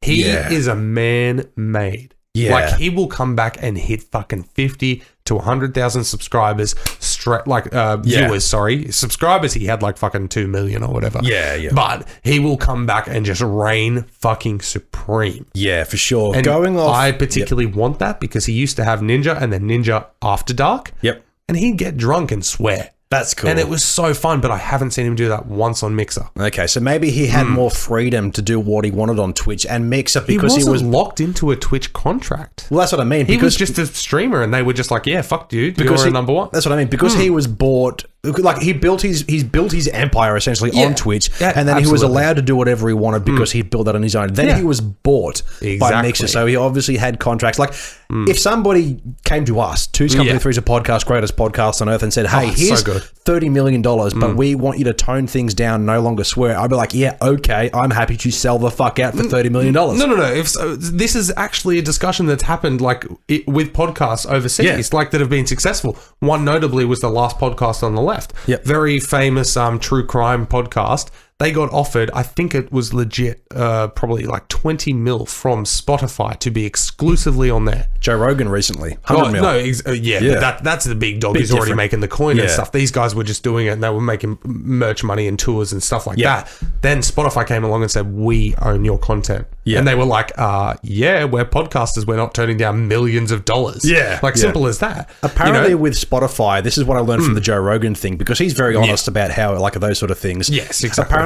he is a man made. Yeah. Like, he will come back and hit fucking 50 to 100,000 subscribers straight, like, viewers, sorry. Subscribers, he had like fucking 2 million or whatever. Yeah. But he will come back and just reign fucking supreme. Yeah, for sure. And going off, I particularly want that because he used to have Ninja and then Ninja After Dark. Yep. And he'd get drunk and swear. That's cool. And it was so fun, but I haven't seen him do that once on Mixer. Okay, so maybe he had more freedom to do what he wanted on Twitch and Mixer because he was locked into a Twitch contract. Well, that's what I mean. He was just a streamer and they were just like, yeah, fuck dude, you're number one. That's what I mean. Because he was bought... Like, he's built his empire essentially on Twitch, and then he was allowed to do whatever he wanted because he built that on his own. Then he was bought by Mixer, so he obviously had contracts. Like, if somebody came to us, Two's Company 3's a podcast, greatest podcast on earth, and said, hey, here's $30 million, but we want you to tone things down, no longer swear, I'd be like, yeah, okay, I'm happy to sell the fuck out for $30 million. No. This is actually a discussion that's happened like with podcasts overseas, like that have been successful. One notably was the last podcast on the left. Very famous true crime podcast. They got offered, I think it was legit, probably like 20 mil from Spotify to be exclusively on there. Joe Rogan recently, 100 mil. No, but that's the big dog. He's already making the coin and stuff. These guys were just doing it and they were making merch money and tours and stuff like that. Then Spotify came along and said, we own your content. And they were like, we're podcasters. We're not turning down millions of dollars. Like simple as that. Apparently with Spotify, this is what I learned from the Joe Rogan thing because he's very honest about how, like, those sort of things. Yes, exactly. Apparently,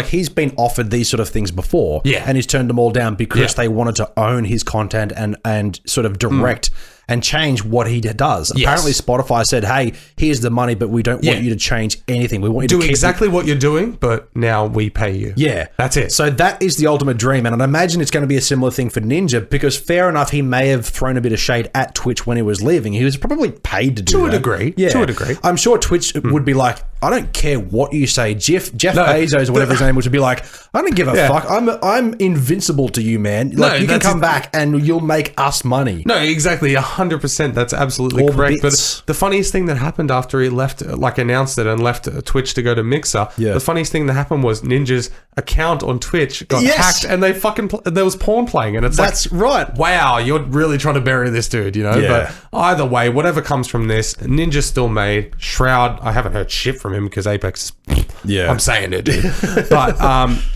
he's been offered these sort of things before, and he's turned them all down because they wanted to own his content and sort of direct and change what he does. Apparently, Spotify said, hey, here's the money, but we don't want you to change anything. We want you to do exactly what you're doing, but now we pay you. Yeah. That's it. So that is the ultimate dream. And I imagine it's going to be a similar thing for Ninja because fair enough, he may have thrown a bit of shade at Twitch when he was leaving. He was probably paid to do that. To a degree. Yeah. To a degree. I'm sure Twitch would be like, I don't care what you say. Jeff Bezos or whatever his name was would be like, I don't give a fuck. I'm invincible to you, man. Like, you can come back and you'll make us money. No, exactly. 100%. That's absolutely All the correct. bits. But the funniest thing that happened after he left, like announced it and left Twitch to go to Mixer, the funniest thing that happened was Ninja's account on Twitch got hacked and they there was porn playing. And That's right. Wow, you're really trying to bury this dude, you know? Yeah. But either way, whatever comes from this, Ninja's still made. Shroud, I haven't heard shit from him because Apex, I'm saying it, dude. But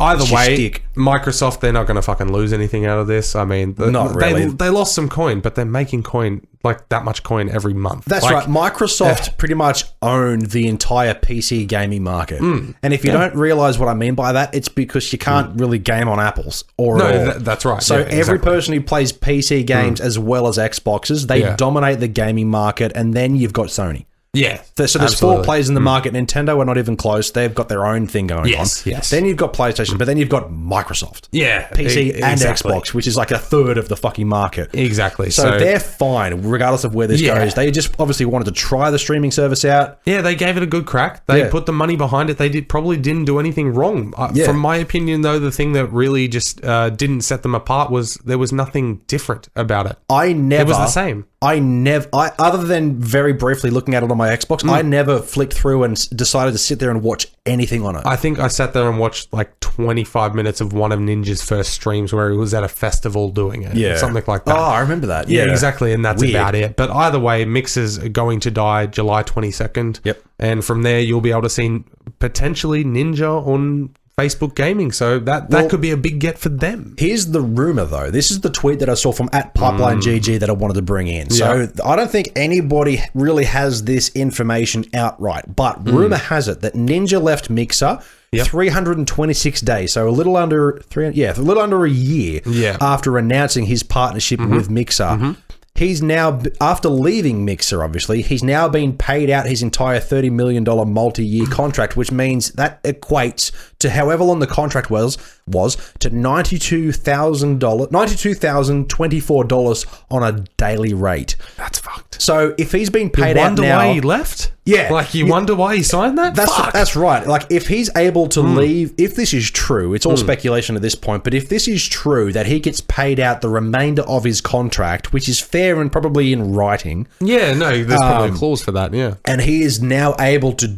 either way, Microsoft, they're not going to fucking lose anything out of this. I mean, not really. They lost some coin, but they're making coin, like that much coin every month. That's right. Microsoft pretty much own the entire PC gaming market. And if you don't realize what I mean by that, it's because you can't really game on Apples or that's right. So every person who plays PC games as well as Xboxes, they dominate the gaming market, and then you've got Sony. Yeah. So there's four players in the market. Nintendo are not even close. They've got their own thing going on. Yes. Then you've got PlayStation, but then you've got Microsoft. Yeah. PC and Xbox, which is like a third of the fucking market. Exactly. So they're fine, regardless of where this goes. They just obviously wanted to try the streaming service out. Yeah, they gave it a good crack. They put the money behind it. They probably didn't do anything wrong. From my opinion, though, the thing that really just didn't set them apart was there was nothing different about it. It was the same. Other than very briefly looking at it on my Xbox, I never flicked through and decided to sit there and watch anything on it. I think I sat there and watched like 25 minutes of one of Ninja's first streams where he was at a festival doing it. Yeah. Something like that. Oh, I remember that. Yeah, exactly. And that's about it. But either way, Mixer's going to die July 22nd. Yep. And from there, you'll be able to see potentially Ninja on Facebook Gaming, so that could be a big get for them. Here's the rumor, though. This is the tweet that I saw from @PipelineGG that I wanted to bring in. So I don't think anybody really has this information outright, but rumor has it that Ninja left Mixer 326 days, so a little under a year after announcing his partnership with Mixer. He's now, after leaving Mixer, obviously, he's now been paid out his entire $30 million multi-year contract, which means that equates to however long the contract was to $92,024 on a daily rate. That's fucked. So if he's been paid out now... You wonder why he left? Yeah. Like, you wonder why he signed that? That's right. Like, if he's able to leave, if this is true, it's all speculation at this point, but if this is true, that he gets paid out the remainder of his contract, which is fair and probably in writing. Yeah, no, there's probably a clause for that, yeah. And he is now able to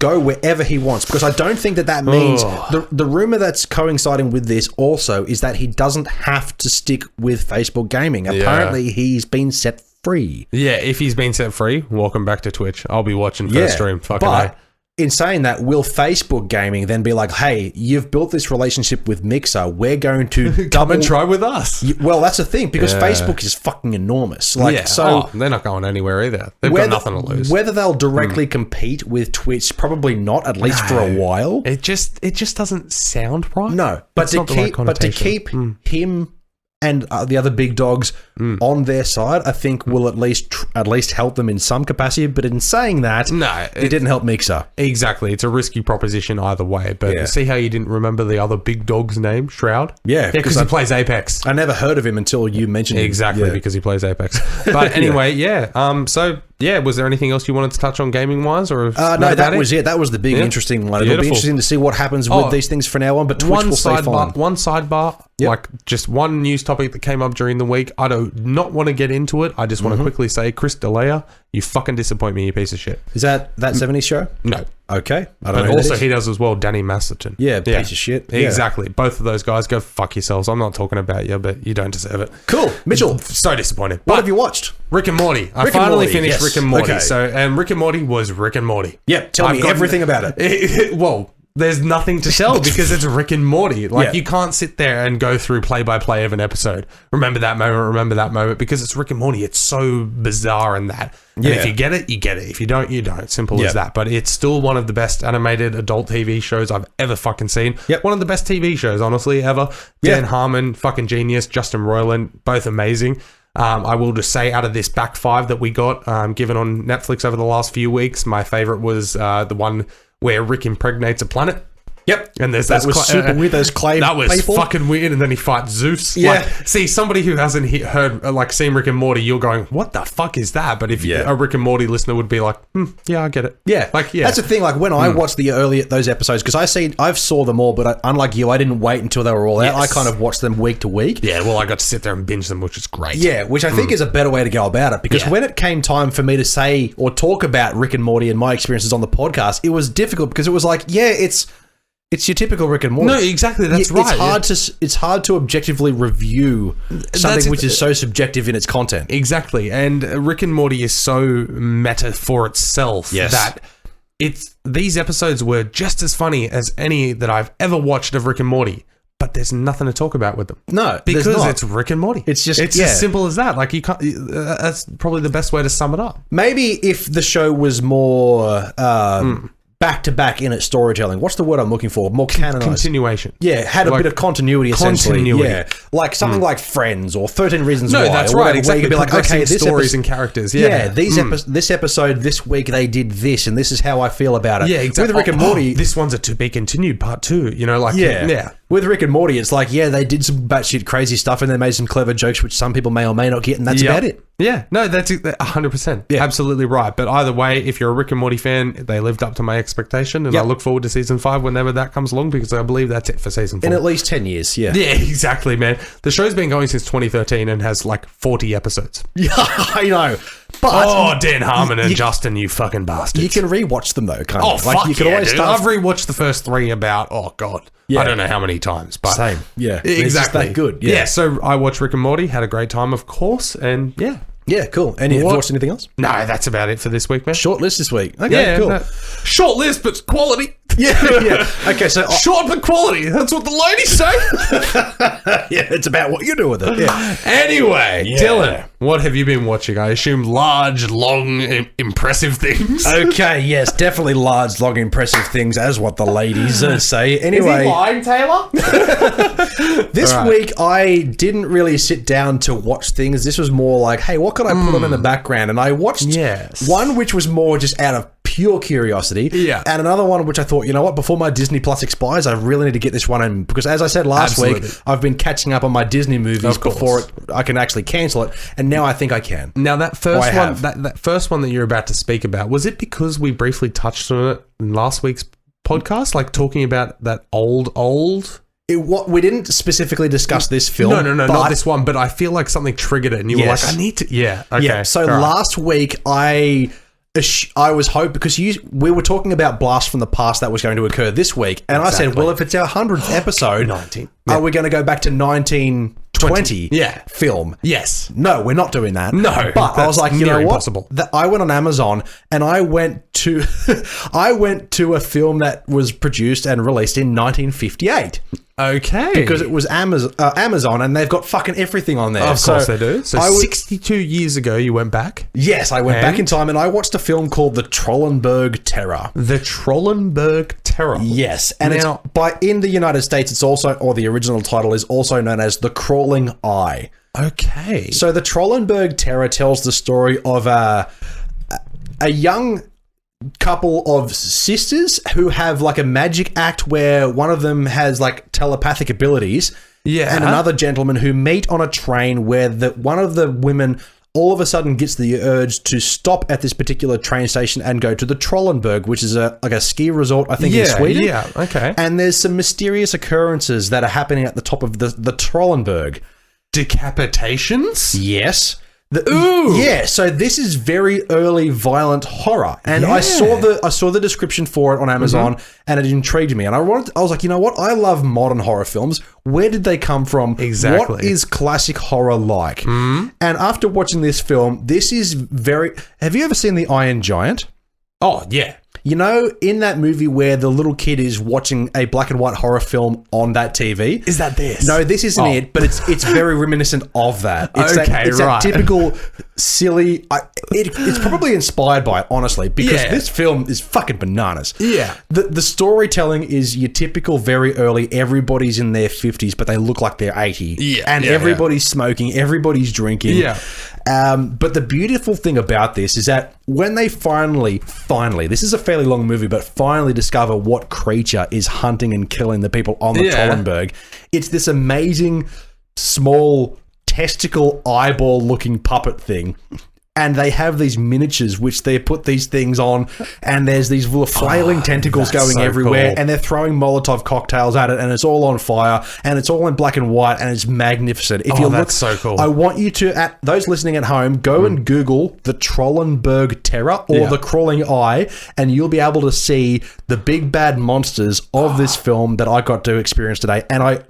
go wherever he wants, because I don't think that means... The rumor that's coinciding with this also is that he doesn't have to stick with Facebook Gaming. Apparently, he's been set free. Yeah, if he's been set free, welcome back to Twitch. I'll be watching first stream. Fucking in saying that, will Facebook Gaming then be like, hey, you've built this relationship with Mixer, we're going to come and try with us? Well, that's the thing, because Facebook is fucking enormous. So they're not going anywhere either. They've got nothing to lose. Whether they'll directly compete with Twitch, probably not, at least for a while. It just doesn't sound right. No, but to keep him and the other big dogs on their side, I think will at least help them in some capacity. But in saying that, it didn't help Mixer. Exactly. It's a risky proposition either way. But see how you didn't remember the other big dog's name, Shroud? Yeah, because he plays Apex. I never heard of him until you mentioned him. Exactly, because he plays Apex. But anyway, so... Yeah, was there anything else you wanted to touch on gaming-wise? Or no, that was it. That was the big interesting one. It'll be interesting to see what happens with these things from now on, but Twitch will stay fine. One sidebar, like just one news topic that came up during the week. I do not want to get into it. I just want to quickly say, Chris D'Elia, you fucking disappoint me, you piece of shit. Is that 70s show? No. Okay. I don't know. But also he does as well, Danny Masterton. Yeah, piece of shit. Exactly. Both of those guys, go fuck yourselves. I'm not talking about you, but you don't deserve it. Cool. Mitchell. So disappointed. What have you watched? Rick and Morty. I finally finished Rick and Morty. Okay. And Rick and Morty was Rick and Morty. Yep. Tell me everything about it. Well, there's nothing to tell because it's Rick and Morty. Like, you can't sit there and go through play-by-play of an episode. Remember that moment, because it's Rick and Morty. It's so bizarre in that. And if you get it, you get it. If you don't, you don't. Simple as that. But it's still one of the best animated adult TV shows I've ever fucking seen. Yep. One of the best TV shows, honestly, ever. Dan Harmon, fucking genius. Justin Roiland, both amazing. I will just say, out of this back five that we got given on Netflix over the last few weeks, my favorite was the one where Rick impregnates a planet. Yep. And there's that was super weird. Those clay That was people. fucking weird. And then he fights Zeus. Yeah. Like, see, somebody who hasn't heard, seen Rick and Morty, you're going, what the fuck is that? But if a Rick and Morty listener would be like, yeah, I get it. Yeah. That's the thing. Like, when I watched those episodes, because I've saw them all, but unlike you, I didn't wait until they were all out. I kind of watched them week to week. Yeah, well, I got to sit there and binge them, which is great. Yeah, which I think is a better way to go about it, because when it came time for me to say or talk about Rick and Morty and my experiences on the podcast, it was difficult because it was like, it's your typical Rick and Morty. No, exactly. That's right. It's hard to objectively review something which is so subjective in its content. Exactly. And Rick and Morty is so meta for itself that these episodes were just as funny as any that I've ever watched of Rick and Morty. But there's nothing to talk about with them. No, because it's Rick and Morty. It's just as simple as that. Like, you can't. That's probably the best way to sum it up. Maybe if the show was more back to back in its storytelling. What's the word I'm looking for? More canonized. Continuation. Yeah, had a bit of continuity essentially. Yeah, like something like Friends or 13 Reasons Why. No, that's right. Exactly. Where you could be like, okay, this stories and characters. This episode this week they did this, and this is how I feel about it. Yeah, exactly. With Rick and Morty, this one's a to be continued part 2. You know, like With Rick and Morty, it's like, they did some batshit crazy stuff and they made some clever jokes which some people may or may not get, and that's about it. Yeah, no, that's 100%. Yeah. Absolutely right. But either way, if you're a Rick and Morty fan, they lived up to my expectation, and I look forward to season 5 whenever that comes along, because I believe that's it for season 4. In at least 10 years, Yeah, exactly, man. The show's been going since 2013 and has like 40 episodes. Yeah, I know. But Dan Harmon and Justin, you fucking bastards. You can rewatch them though, can't you? Fuck you can always I've rewatched the first 3 about, I don't know how many times, but same. Yeah. Exactly. It's just that good. Yeah, so I watched Rick and Morty, had a great time, of course, and Yeah, cool. And have you watched anything else? No, that's about it for this week, man. Short list this week. Okay, cool. No. Short list, but quality. Yeah. Okay, so short but quality. That's what the ladies say. Yeah, it's about what you do with it. Yeah. Anyway, Dylan, what have you been watching? I assume large, long, impressive things. Okay, yes, definitely large, long, impressive things, as what the ladies say. Anyway, is he lying, Taylor? This week I didn't really sit down to watch things. This was more like, hey, what can I put on in the background? And I watched one which was more just out of pure curiosity. Yeah. And another one which I thought, you know what, before my Disney Plus expires, I really need to get this one in, because as I said last week, I've been catching up on my Disney movies before I can actually cancel it, and now I think I can. Now that first that first one that you're about to speak about, was it because we briefly touched on it in last week's podcast, like talking about that old we didn't specifically discuss this film. No, not this one, but I feel like something triggered it, and you were like, I need to. Yeah, okay. Yeah. So last week I was hoping, because we were talking about Blast from the Past that was going to occur this week, and I said, well, if it's our 100th episode, are we going to go back to 1920 film? Yes. No, we're not doing that. No. But I was like, you know what? I went on Amazon and I went to a film that was produced and released in 1958. Okay. Because it was Amazon, and they've got fucking everything on there. Of course they do. So 62 years ago, you went back? Yes, I went back in time, and I watched a film called The Trollenberg Terror. The Trollenberg Terror? Yes. And in the United States, it's also, or the original title is also known as The Crawling Eye. Okay. So The Trollenberg Terror tells the story of a young couple of sisters who have like a magic act where one of them has like telepathic abilities, and another gentleman who meet on a train where one of the women all of a sudden gets the urge to stop at this particular train station and go to the Trollenberg, which is a ski resort, I think, in Sweden. Yeah, okay. And there's some mysterious occurrences that are happening at the top of the Trollenberg. Decapitations? Yes. Yeah, so this is very early violent horror, and I saw the description for it on Amazon, and it intrigued me, and I was like, you know what? I love modern horror films. Where did they come from? Exactly. What is classic horror like? And after watching this film, this is very. Have you ever seen The Iron Giant? Oh yeah. You know, in that movie where the little kid is watching a black and white horror film on that TV. Is that this? No, this isn't it, but it's very reminiscent of that. It's that typical silly... it's probably inspired by it, honestly, because this film is fucking bananas. Yeah. The storytelling is your typical very early, everybody's in their 50s, but they look like they're 80. Yeah. And everybody's smoking, everybody's drinking. Yeah. But the beautiful thing about this is that when they finally, this is a fairly long movie, but finally discover what creature is hunting and killing the people on the Trollenberg, it's this amazing, small, testicle eyeball looking puppet thing. And they have these miniatures which they put these things on, and there's these flailing tentacles going so everywhere, cool. And they're throwing Molotov cocktails at it, and it's all on fire, and it's all in black and white, and it's magnificent. If you that's so cool. I want you to, at those listening at home, go and Google the Trollenberg Terror or the Crawling Eye, and you'll be able to see the big bad monsters of this film that I got to experience today. And I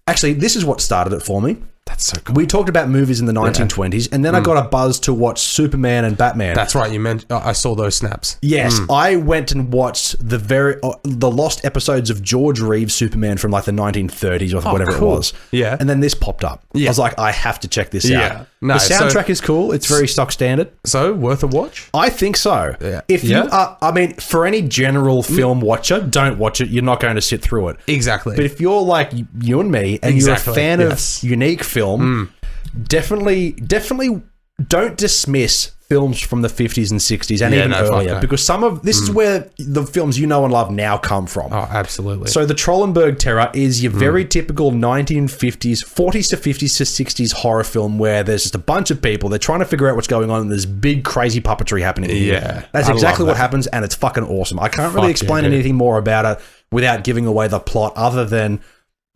actually, this is what started it for me. That's so cool. We talked about movies in the 1920s, and then I got a buzz to watch Superman and Batman. That's right. You meant I saw those snaps. Yes, I went and watched the lost episodes of George Reeves' Superman from like the 1930s or whatever it was. Yeah, and then this popped up. I was like, I have to check this out. No, the soundtrack is cool. It's very stock standard. So worth a watch? I think so. Yeah. If you are, I mean, for any general film watcher, don't watch it. You're not going to sit through it. Exactly. But if you're like you and me, and you're a fan of unique film, definitely don't dismiss films from the 50s and 60s and even earlier, because some of this is where the films you know and love now come from. Oh, absolutely. So the Trollenberg Terror is your very typical 1950s, 40s to 50s to 60s horror film where there's just a bunch of people, they're trying to figure out what's going on, and there's big crazy puppetry happening. Yeah. That's exactly what happens, and it's fucking awesome. I can't really explain anything more about it without giving away the plot, other than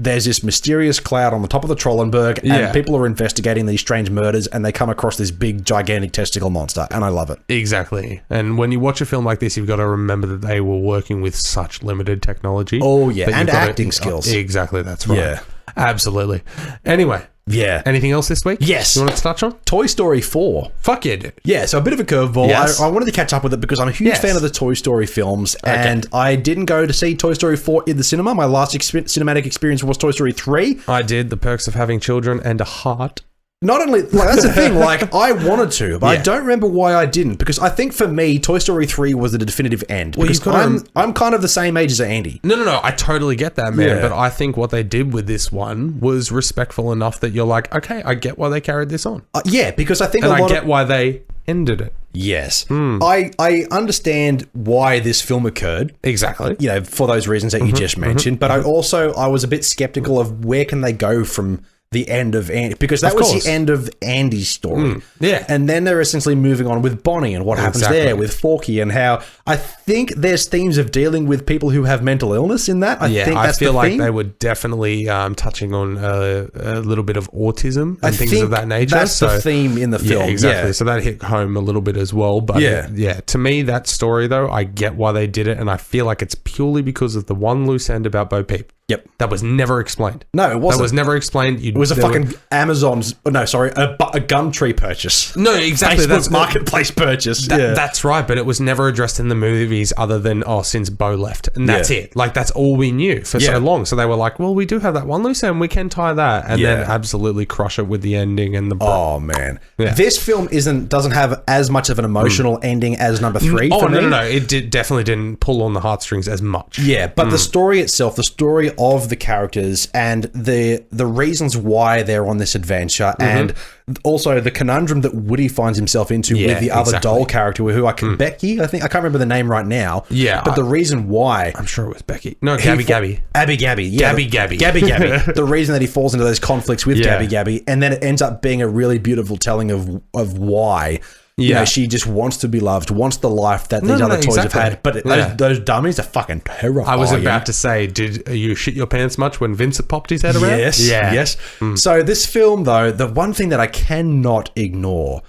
there's this mysterious cloud on the top of the Trollenberg, and people are investigating these strange murders, and they come across this big, gigantic testicle monster, and I love it. Exactly. And when you watch a film like this, you've got to remember that they were working with such limited technology. Oh, yeah. And acting skills. Exactly. That's right. Yeah. Absolutely. Anyway. Yeah. Anything else this week? Yes. You want to touch on? Toy Story 4. Fuck yeah, dude. Yeah, so a bit of a curveball. Yes. I wanted to catch up with it because I'm a huge fan of the Toy Story films, and I didn't go to see Toy Story 4 in the cinema. My last cinematic experience was Toy Story 3. I did. The Perks of Having Children and a Heart. Not only, that's the thing, I wanted to, but I don't remember why I didn't, because I think for me, Toy Story 3 was the definitive end, because I'm kind of the same age as Andy. No, I totally get that, man, but I think what they did with this one was respectful enough that you're like, okay, I get why they carried this on. Yeah, because I think I get why they ended it. Yes. I understand why this film occurred. Exactly. You know, for those reasons that you just mentioned, but I was a bit skeptical of where can they go from the end of Andy, because that was the end of Andy's story. Yeah. And then they're essentially moving on with Bonnie and what happens there with Forky, and how I think there's themes of dealing with people who have mental illness in that. I feel like they were definitely touching on a little bit of autism and things of that nature. That's the theme in the film. Yeah, exactly. So that hit home a little bit as well. But to me, that story though, I get why they did it, and I feel like it's purely because of the one loose end about Bo Peep. Yep. That was never explained. No, it wasn't. That was never explained. It was a fucking Amazon's... No, sorry. A Gumtree purchase. No, exactly. That's marketplace purchase. That's right, but it was never addressed in the movies other than, since Bo left. And that's it. Like, that's all we knew for so long. So they were like, well, we do have that one loose end. We can tie that. And then absolutely crush it with the ending and the... Oh, man. Yeah. This film doesn't have as much of an emotional ending as number 3 for me. No. It definitely didn't pull on the heartstrings as much. Yeah, but the story itself, the story of the characters and the reasons why they're on this adventure, and also the conundrum that Woody finds himself into with the other doll character, who Becky, I think, I can't remember the name right now. Yeah, but the reason why, I'm sure it was Becky. No, Abby Gabby. Yeah, Gabby. The reason that he falls into those conflicts with Gabby, and then it ends up being a really beautiful telling of why. You know, she just wants to be loved, wants the life that these other toys have had. But those dummies are fucking terrifying. I was about to say, did you shit your pants much when Vincent popped his head around? Yes. So this film, though, the one thing that I cannot ignore,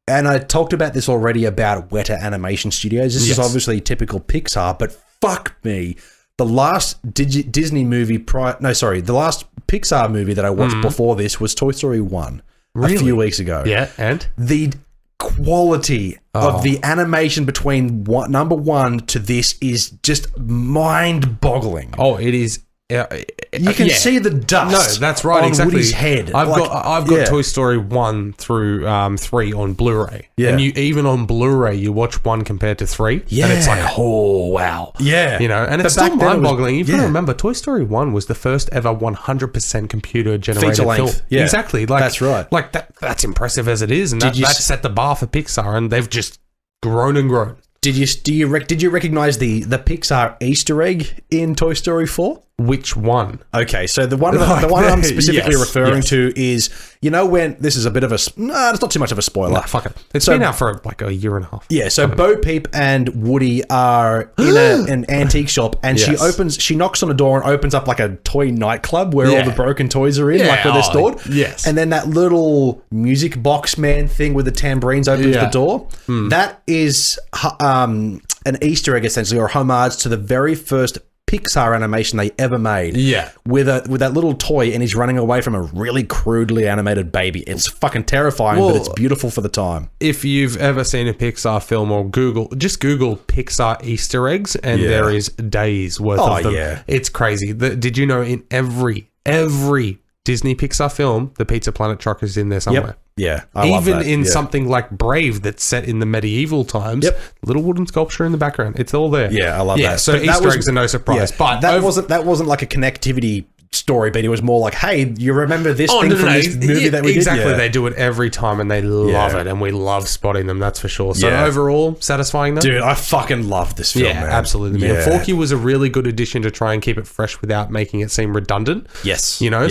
and I talked about this already about Weta Animation Studios. This is obviously typical Pixar, but fuck me. The last Disney movie the last Pixar movie that I watched before this was Toy Story 1 a few weeks ago. Yeah, and? The quality of the animation between number 1 to this is just mind-boggling. Oh, it is. You can see the dust. No, that's right. On exactly. Woody's head. I've got Toy Story 1 through 3 on Blu-ray. Yeah. And even on Blu-ray, you watch 1 compared to 3. Yeah. And it's like, oh, wow. Yeah. And it's still mind-boggling. You've got to remember, Toy Story 1 was the first ever 100% computer-generated feature length. film. Yeah. Exactly. That's right. Like, that's impressive as it is. And that set the bar for Pixar, and they've just grown and grown. Did you recognize the Pixar Easter egg in Toy Story 4? Which one? Okay, so the one I'm specifically referring to is, when this is a bit of a... No, it's not too much of a spoiler. Nah, fuck it. It's been out for like a year and a half. Yeah, so Bo Peep and Woody are in an antique shop, and she knocks on a door and opens up like a toy nightclub where all the broken toys are in, like where they're stored. Yes. And then that little music box man thing with the tambourines opens the door. That is an Easter egg, essentially, or a homage to the very first Pixar animation they ever made. Yeah. With that little toy, and he's running away from a really crudely animated baby. It's fucking terrifying, but it's beautiful for the time. If you've ever seen a Pixar film or just Google Pixar Easter eggs, and there is days worth of them. Yeah. It's crazy. Did you know in every Disney Pixar film, the Pizza Planet truck is in there somewhere? Yep. Yeah, I love that. Even in something like Brave that's set in the medieval times, little wooden sculpture in the background. It's all there. Yeah, I love that. So Easter eggs are no surprise. But that wasn't like a connectivity story, but it was more like, hey, you remember this thing from this movie that we did? Exactly. They do it every time, and they love it, and we love spotting them, that's for sure. So overall, satisfying though? Dude, I fucking love this film, man. Absolutely, man. Forky was a really good addition to try and keep it fresh without making it seem redundant. Yes.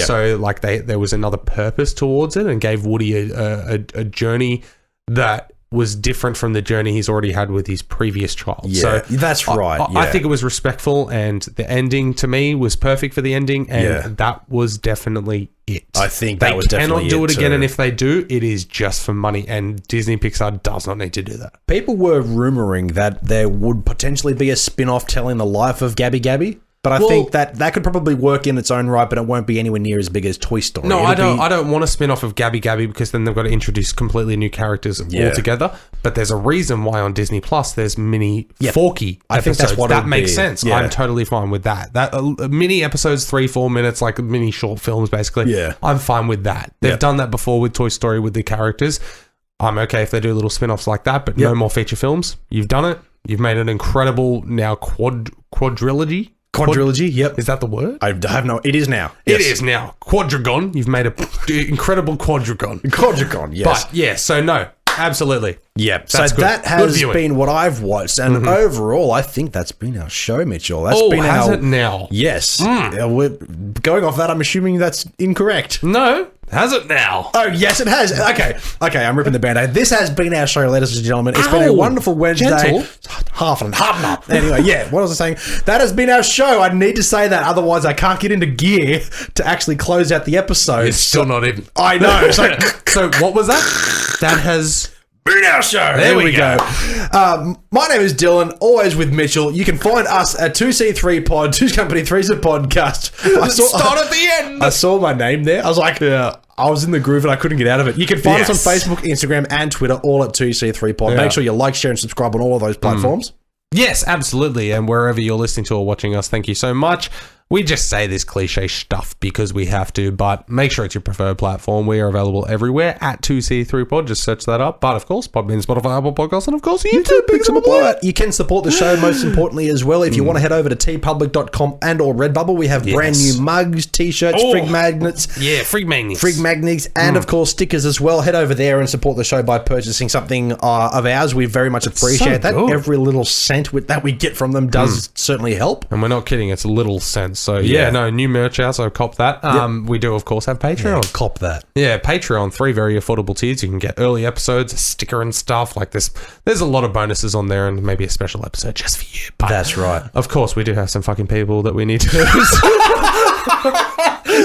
So like there was another purpose towards it, and gave Woody a journey that was different from the journey he's already had with his previous child. Yeah, so that's right. I think it was respectful, and the ending to me was perfect for the ending, and that was definitely it. I think that was definitely it. They cannot do it again, and if they do, it is just for money, and Disney Pixar does not need to do that. People were rumoring that there would potentially be a spin-off telling the life of Gabby Gabby. But I think that could probably work in its own right, but it won't be anywhere near as big as Toy Story. No, I don't want a spin-off of Gabby Gabby, because then they've got to introduce completely new characters altogether. But there's a reason why on Disney Plus there's mini Forky episodes. I think that's what that makes sense. Yeah. I'm totally fine with that. Mini episodes, 3-4 minutes, like mini short films, basically. Yeah, I'm fine with that. They've done that before with Toy Story with the characters. I'm okay if they do little spin-offs like that, but no more feature films. You've done it. You've made an incredible now quadrilogy. Quadrilogy, yep. Is that the word? I have no... It is now. Yes. It is now. Quadragon. You've made an incredible quadragon. Quadragon, yes. But, so no. Absolutely. Yeah. So that has been what I've watched. And overall, I think that's been our show, Mitchell. That's been has it now? Yes. We're going off that, I'm assuming that's incorrect. No. Has it now? Oh, yes, it has. Okay, I'm ripping the Band-Aid. This has been our show, ladies and gentlemen. It's been a wonderful Wednesday. Gentle. Half and up. Anyway, what was I saying? That has been our show. I need to say that, otherwise I can't get into gear to actually close out the episode. It's still not in. I know. So what was that? That has... been our show. There we go. My name is Dylan, always with Mitchell. You can find us at 2C3 Pod, Two's Company, Three's a Podcast. Start at the end. I saw my name there. I was like, I was in the groove and I couldn't get out of it. You can find us on Facebook, Instagram, and Twitter, all at 2C3 Pod. Make sure you like, share, and subscribe on all of those platforms. Yes, absolutely. And wherever you're listening to or watching us, thank you so much. We just say this cliche stuff because we have to, but make sure it's your preferred platform. We are available everywhere at 2C3Pod. Just search that up. But of course, Podbean, Spotify, Apple Podcasts, and of course, YouTube. Pick some up. You can support the show most importantly as well. If you want to head over to tpublic.com and or Redbubble, we have brand new mugs, t-shirts, frig magnets. Yeah, frig magnets. Frig magnets, and of course, stickers as well. Head over there and support the show by purchasing something of ours. We very much appreciate that. Good. Every little cent that we get from them does certainly help. And we're not kidding. It's a little cent. So new merch out, so cop that. We do, of course, have Patreon. Yeah, cop that. Yeah, Patreon, 3 very affordable tiers. You can get early episodes, a sticker and stuff like this. There's a lot of bonuses on there and maybe a special episode just for you. But that's right. Of course, we do have some fucking people that we need to...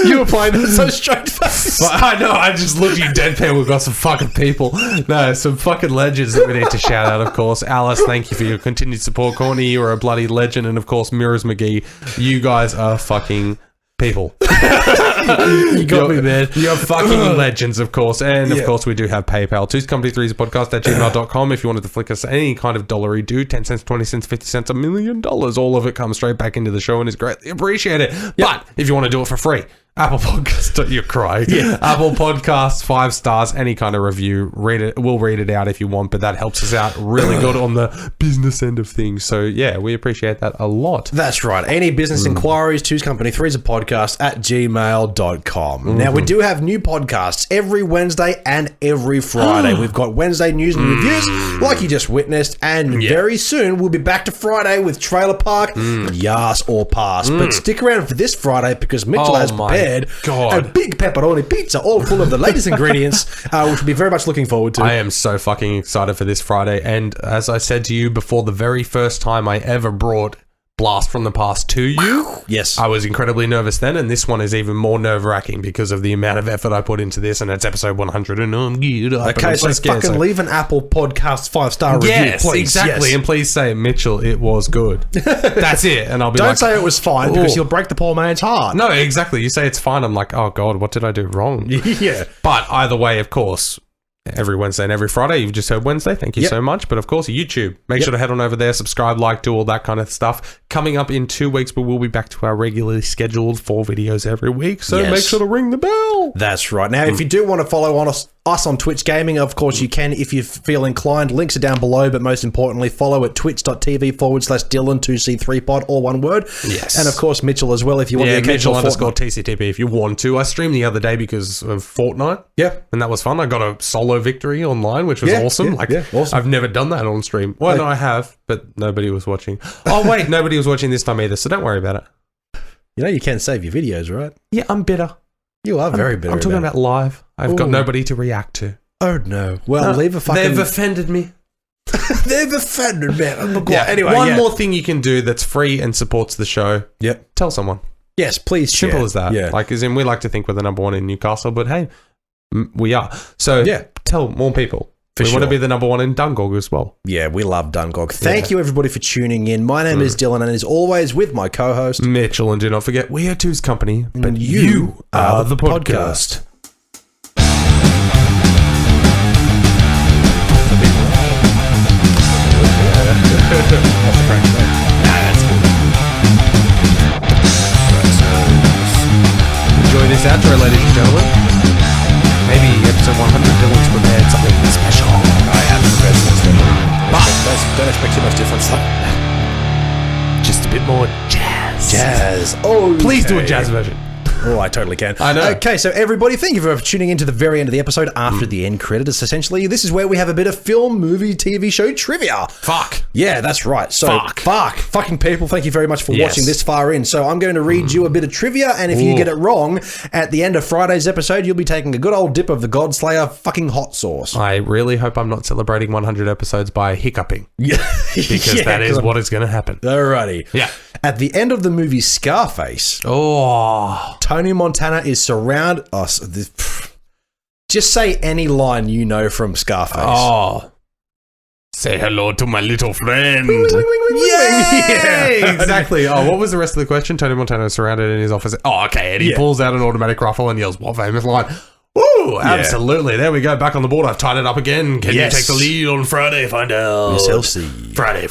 You were playing that so straight face. I know, I just looked at you deadpan. We've got some fucking people. No, some fucking legends that we need to shout out, of course. Alice, thank you for your continued support. Courtney, you're a bloody legend. And of course, Mirrors McGee, you guys are fucking people. You got me, man. You're fucking legends, of course. And, of course, we do have PayPal. twoscompany3podcast@gmail.com. If you wanted to flick us any kind of dollary do, 10 cents, 20 cents, 50 cents, $1 million. All of it comes straight back into the show and is greatly appreciated. Yep. But if you want to do it for free, Apple Podcasts, you're crying. Yeah. Apple Podcasts, 5 stars, any kind of review. Read it. We'll read it out if you want, but that helps us out really good on the business end of things. So, yeah, we appreciate that a lot. That's right. Any business inquiries, twoscompany3podcast@gmail.com. Now, we do have new podcasts every Wednesday and every Friday. We've got Wednesday news and reviews, like you just witnessed, and very soon we'll be back to Friday with Trailer Park, Yas or Pass. But stick around for this Friday because Mitchell has prepared a big pepperoni pizza all full of the latest ingredients, which we'll be very much looking forward to. I am so fucking excited for this Friday. And as I said to you before, the very first time I ever brought Blast from the Past to you, yes, I was incredibly nervous then, and this one is even more nerve-wracking because of the amount of effort I put into this, and it's episode 100, and I'm geared up. Okay, so fucking leave an Apple Podcast 5-star review, please. Exactly, yes. And please say, Mitchell, it was good. That's it, and I'll be Don't say it was fine, because you'll break the poor man's heart. No, exactly. You say it's fine, I'm like, oh God, what did I do wrong? Yeah. But either way, of course, every Wednesday and every Friday. You've just heard Wednesday. Thank you so much. But of course, YouTube. Make sure to head on over there, subscribe, like, do all that kind of stuff. Coming up in 2 weeks, we will be back to our regularly scheduled 4 videos every week. So make sure to ring the bell. That's right. Now, if you do want to follow on us on Twitch Gaming, of course you can if you feel inclined. Links are down below, but most importantly, follow at twitch.tv/Dylan2C3pod, all one word. Yes. And of course, Mitchell as well if you want the occasional Mitchell_TCTP if you want to. I streamed the other day because of Fortnite. Yeah. And that was fun. I got a solo victory online, which was awesome. Awesome. I've never done that on stream. Well, no, I have, but nobody was watching. Oh, wait, nobody was watching this time either, so don't worry about it. You know you can save your videos, right? Yeah, I'm bitter. You are very bitter. I'm talking about live. I've got nobody to react to. Oh, no. Well, leave a fucking... They've offended me. They've offended me. Anyway, one more thing you can do that's free and supports the show. Yep. Tell someone. Yes, please share. Simple as that. Yeah. Like, as in, we like to think we're the number one in Newcastle, but hey, we are. So, tell more people. We want to be the number one in Dungog as well. Yeah, we love Dungog. Thank you, everybody, for tuning in. My name is Dylan, and as always, with my co-host, Mitchell. And do not forget, we are Two's Company, but you are the podcast. Enjoy this outro, ladies and gentlemen. Maybe episode 100, Dylan's prepared something special. I have prepared something special. But don't expect too much difference. Just a bit more jazz. Jazz. Oh, please do a jazz version. Oh, I totally can. I know. Okay, so everybody, thank you for tuning in to the very end of the episode after the end credits, essentially. This is where we have a bit of film, movie, TV show trivia. Fuck. Yeah, that's right. So, fucking people, thank you very much for watching this far in. So I'm going to read you a bit of trivia, and if you get it wrong, at the end of Friday's episode, you'll be taking a good old dip of the Godslayer fucking hot sauce. I really hope I'm not celebrating 100 episodes by hiccuping. Yeah. Because that is what is going to happen. Alrighty. Yeah. At the end of the movie Scarface, Tony Montana is surrounded... just say any line you know from Scarface. Say hello to my little friend. Yeah, exactly. What was the rest of the question? Tony Montana is surrounded in his office. Okay. And he pulls out an automatic rifle and yells, what famous line? Ooh, absolutely. There we go. Back on the board. I've tied it up again. Can you take the lead on Friday? Find out. Yes, Elsie. Friday.